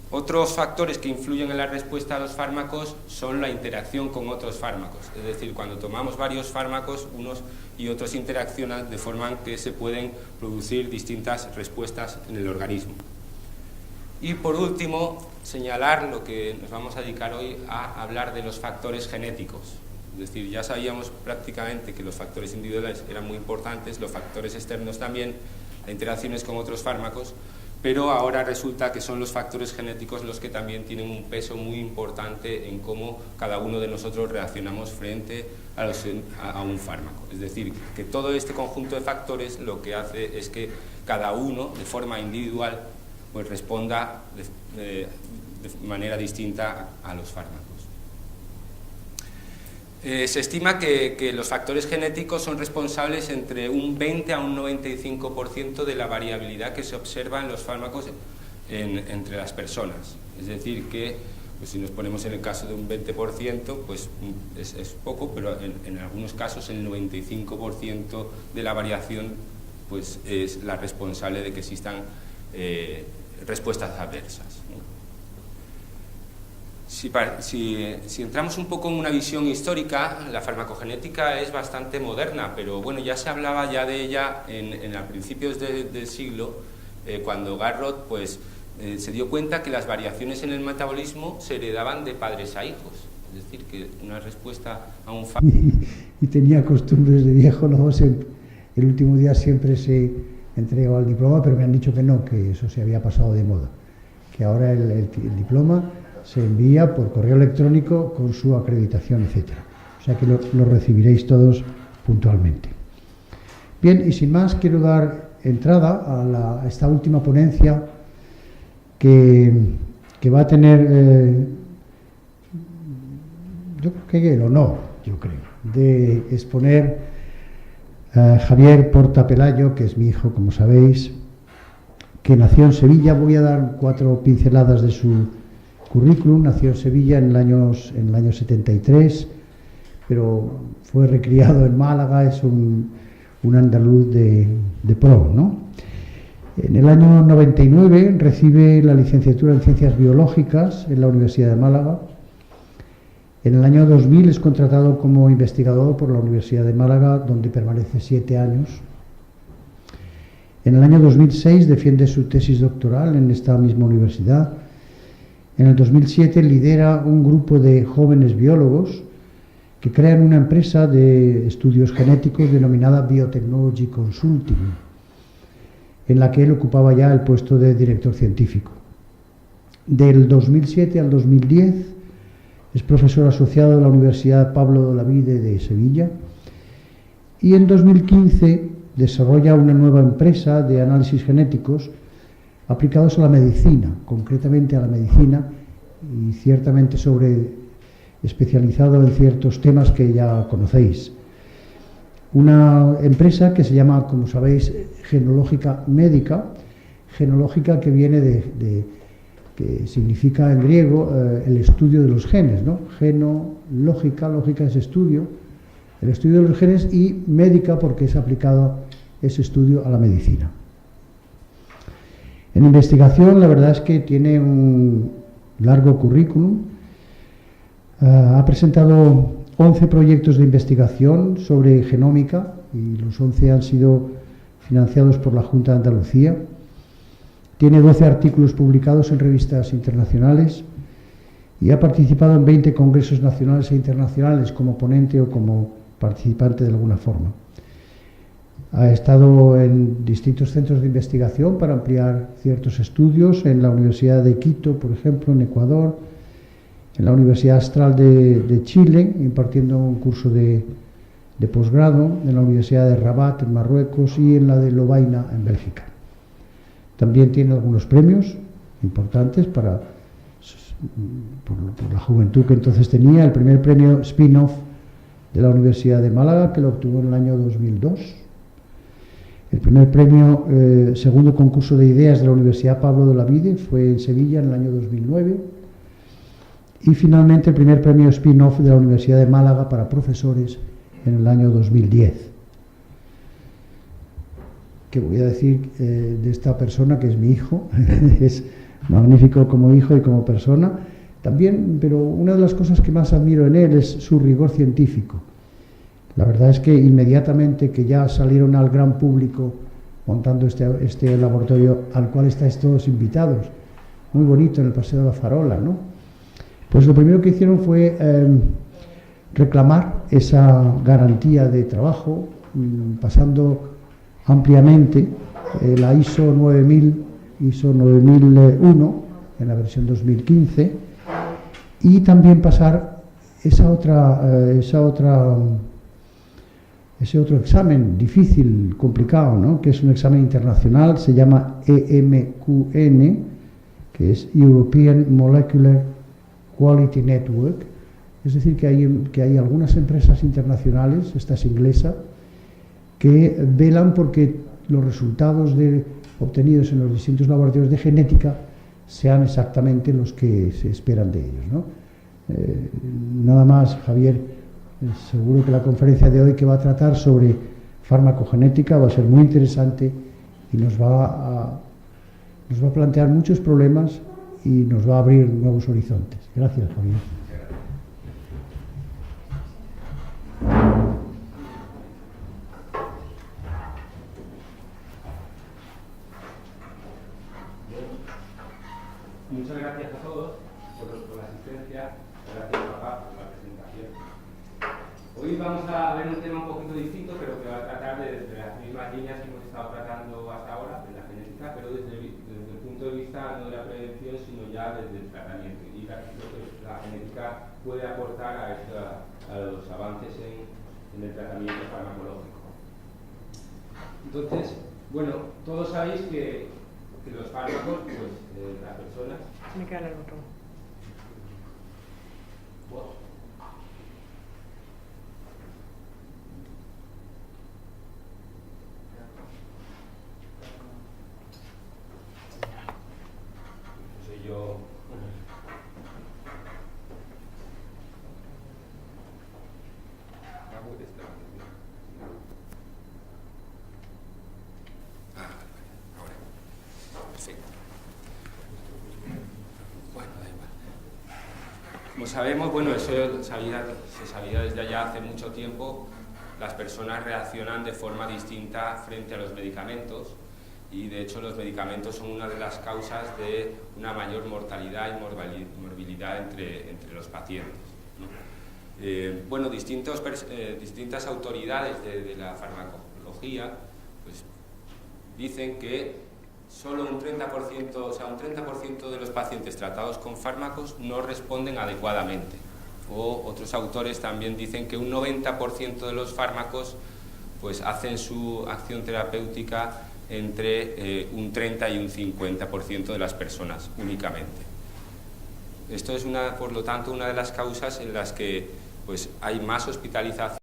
Otros factores que influyen en la respuesta a los fármacos son la interacción con otros fármacos, es decir, cuando tomamos varios fármacos, unos y otros interaccionan de forma que se pueden producir distintas respuestas en el organismo. Y por último, señalar lo que nos vamos a dedicar hoy a hablar de los factores genéticos. Es decir, ya sabíamos prácticamente que los factores individuales eran muy importantes, los factores externos también, las interacciones con otros fármacos, pero ahora resulta que son los factores genéticos los que también tienen un peso muy importante en cómo cada uno de nosotros reaccionamos frente a un fármaco. Es decir, que todo este conjunto de factores lo que hace es que cada uno, de forma individual, pues responda de manera distinta a los fármacos. Se estima que los factores genéticos son responsables entre un 20 a un 95% de la variabilidad que se observa en los fármacos entre las personas. Es decir, que pues, si nos ponemos en el caso de un 20%, pues es poco, pero en algunos casos el 95% de la variación pues, es la responsable de que existan respuestas adversas, ¿no? Si entramos un poco en una visión histórica, la farmacogenética es bastante moderna, pero bueno, ya se hablaba ya de ella a principios del siglo, cuando Garrod pues, se dio cuenta que las variaciones en el metabolismo se heredaban de padres a hijos, es decir, que una respuesta a un y tenía costumbres de viejo, ¿no? El último día siempre se entregaba el diploma, pero me han dicho que no, que eso se había pasado de moda, que ahora el diploma se envía por correo electrónico con su acreditación, etc. O sea que lo recibiréis todos puntualmente. Bien, y sin más quiero dar entrada a esta última ponencia que va a tener yo creo que el honor, de exponer a Javier Porta Pelayo, que es mi hijo, como sabéis, que nació en Sevilla. Voy a dar 4 pinceladas de su currículum. Nació en Sevilla en el año 73, pero fue recriado en Málaga. Es un andaluz de pro, ¿no? En el año 99 recibe la licenciatura en Ciencias Biológicas en la Universidad de Málaga. En el año 2000 es contratado como investigador por la Universidad de Málaga, donde permanece 7 años. En el año 2006 defiende su tesis doctoral en esta misma universidad. En el 2007 lidera un grupo de jóvenes biólogos que crean una empresa de estudios genéticos denominada Biotechnology Consulting, en la que él ocupaba ya el puesto de director científico. Del 2007 al 2010 es profesor asociado de la Universidad Pablo de Olavide de Sevilla, y en 2015 desarrolla una nueva empresa de análisis genéticos aplicados a la medicina, concretamente a la medicina, y ciertamente especializado en ciertos temas que ya conocéis. Una empresa que se llama, como sabéis, Genológica Médica, genológica que viene que significa en griego el estudio de los genes, ¿no? Genológica, lógica es estudio, el estudio de los genes, y médica porque es aplicado ese estudio a la medicina. En investigación, la verdad es que tiene un largo currículum. Ha presentado 11 proyectos de investigación sobre genómica, y los 11 han sido financiados por la Junta de Andalucía. Tiene 12 artículos publicados en revistas internacionales y ha participado en 20 congresos nacionales e internacionales como ponente o como participante de alguna forma. Ha estado en distintos centros de investigación para ampliar ciertos estudios, en la Universidad de Quito, por ejemplo, en Ecuador, en la Universidad Austral de Chile, impartiendo un curso de posgrado, en la Universidad de Rabat, en Marruecos, y en la de Lovaina, en Bélgica. También tiene algunos premios importantes por la juventud que entonces tenía. El primer premio Spin-off de la Universidad de Málaga, que lo obtuvo en el año 2002. El primer premio, segundo concurso de ideas de la Universidad Pablo de Olavide, fue en Sevilla en el año 2009. Y finalmente el primer premio Spin-off de la Universidad de Málaga para profesores en el año 2010. ¿Qué voy a decir de esta persona, que es mi hijo? Es magnífico como hijo y como persona también, pero una de las cosas que más admiro en él es su rigor científico. La verdad es que inmediatamente que ya salieron al gran público montando este laboratorio al cual estáis todos invitados, muy bonito, en el Paseo de la Farola, ¿no? Pues lo primero que hicieron fue reclamar esa garantía de trabajo, pasando ampliamente la ISO 9000, ISO 9001 en la versión 2015, y también pasar ese otro examen difícil, complicado, ¿no? Que es un examen internacional, se llama EMQN, que es European Molecular Quality Network. Es decir, que hay algunas empresas internacionales, esta es inglesa, que velan porque los resultados obtenidos en los distintos laboratorios de genética sean exactamente los que se esperan de ellos, ¿no? Nada más, Javier, seguro que la conferencia de hoy, que va a tratar sobre farmacogenética, va a ser muy interesante y nos va a plantear muchos problemas y nos va a abrir nuevos horizontes. Gracias, Javier. Muchas gracias a todos por la asistencia. Gracias, papá, por la presentación. Hoy vamos a ver un tema un poquito distinto, pero que va a tratar de las mismas líneas que hemos estado tratando hasta ahora, de la genética, pero desde el punto de vista no de la prevención, sino ya desde el tratamiento. Y lo que la genética puede aportar a los avances en en el tratamiento farmacológico. Entonces, bueno, todos sabéis que los fármacos, pues las personas... Me queda el botón. Soy yo... Ahora. Perfecto. Bueno, da igual. Como sabemos, bueno, eso se sabía desde ya hace mucho tiempo, las personas reaccionan de forma distinta frente a los medicamentos y de hecho los medicamentos son una de las causas de una mayor mortalidad y morbilidad entre los pacientes, ¿no? Bueno, distintas autoridades de la farmacología pues, dicen que solo un 30%, o sea, un 30% de los pacientes tratados con fármacos no responden adecuadamente. O otros autores también dicen que un 90% de los fármacos pues, hacen su acción terapéutica entre un 30 y un 50% de las personas únicamente. Esto es, por lo tanto, una de las causas en las que pues, hay más hospitalización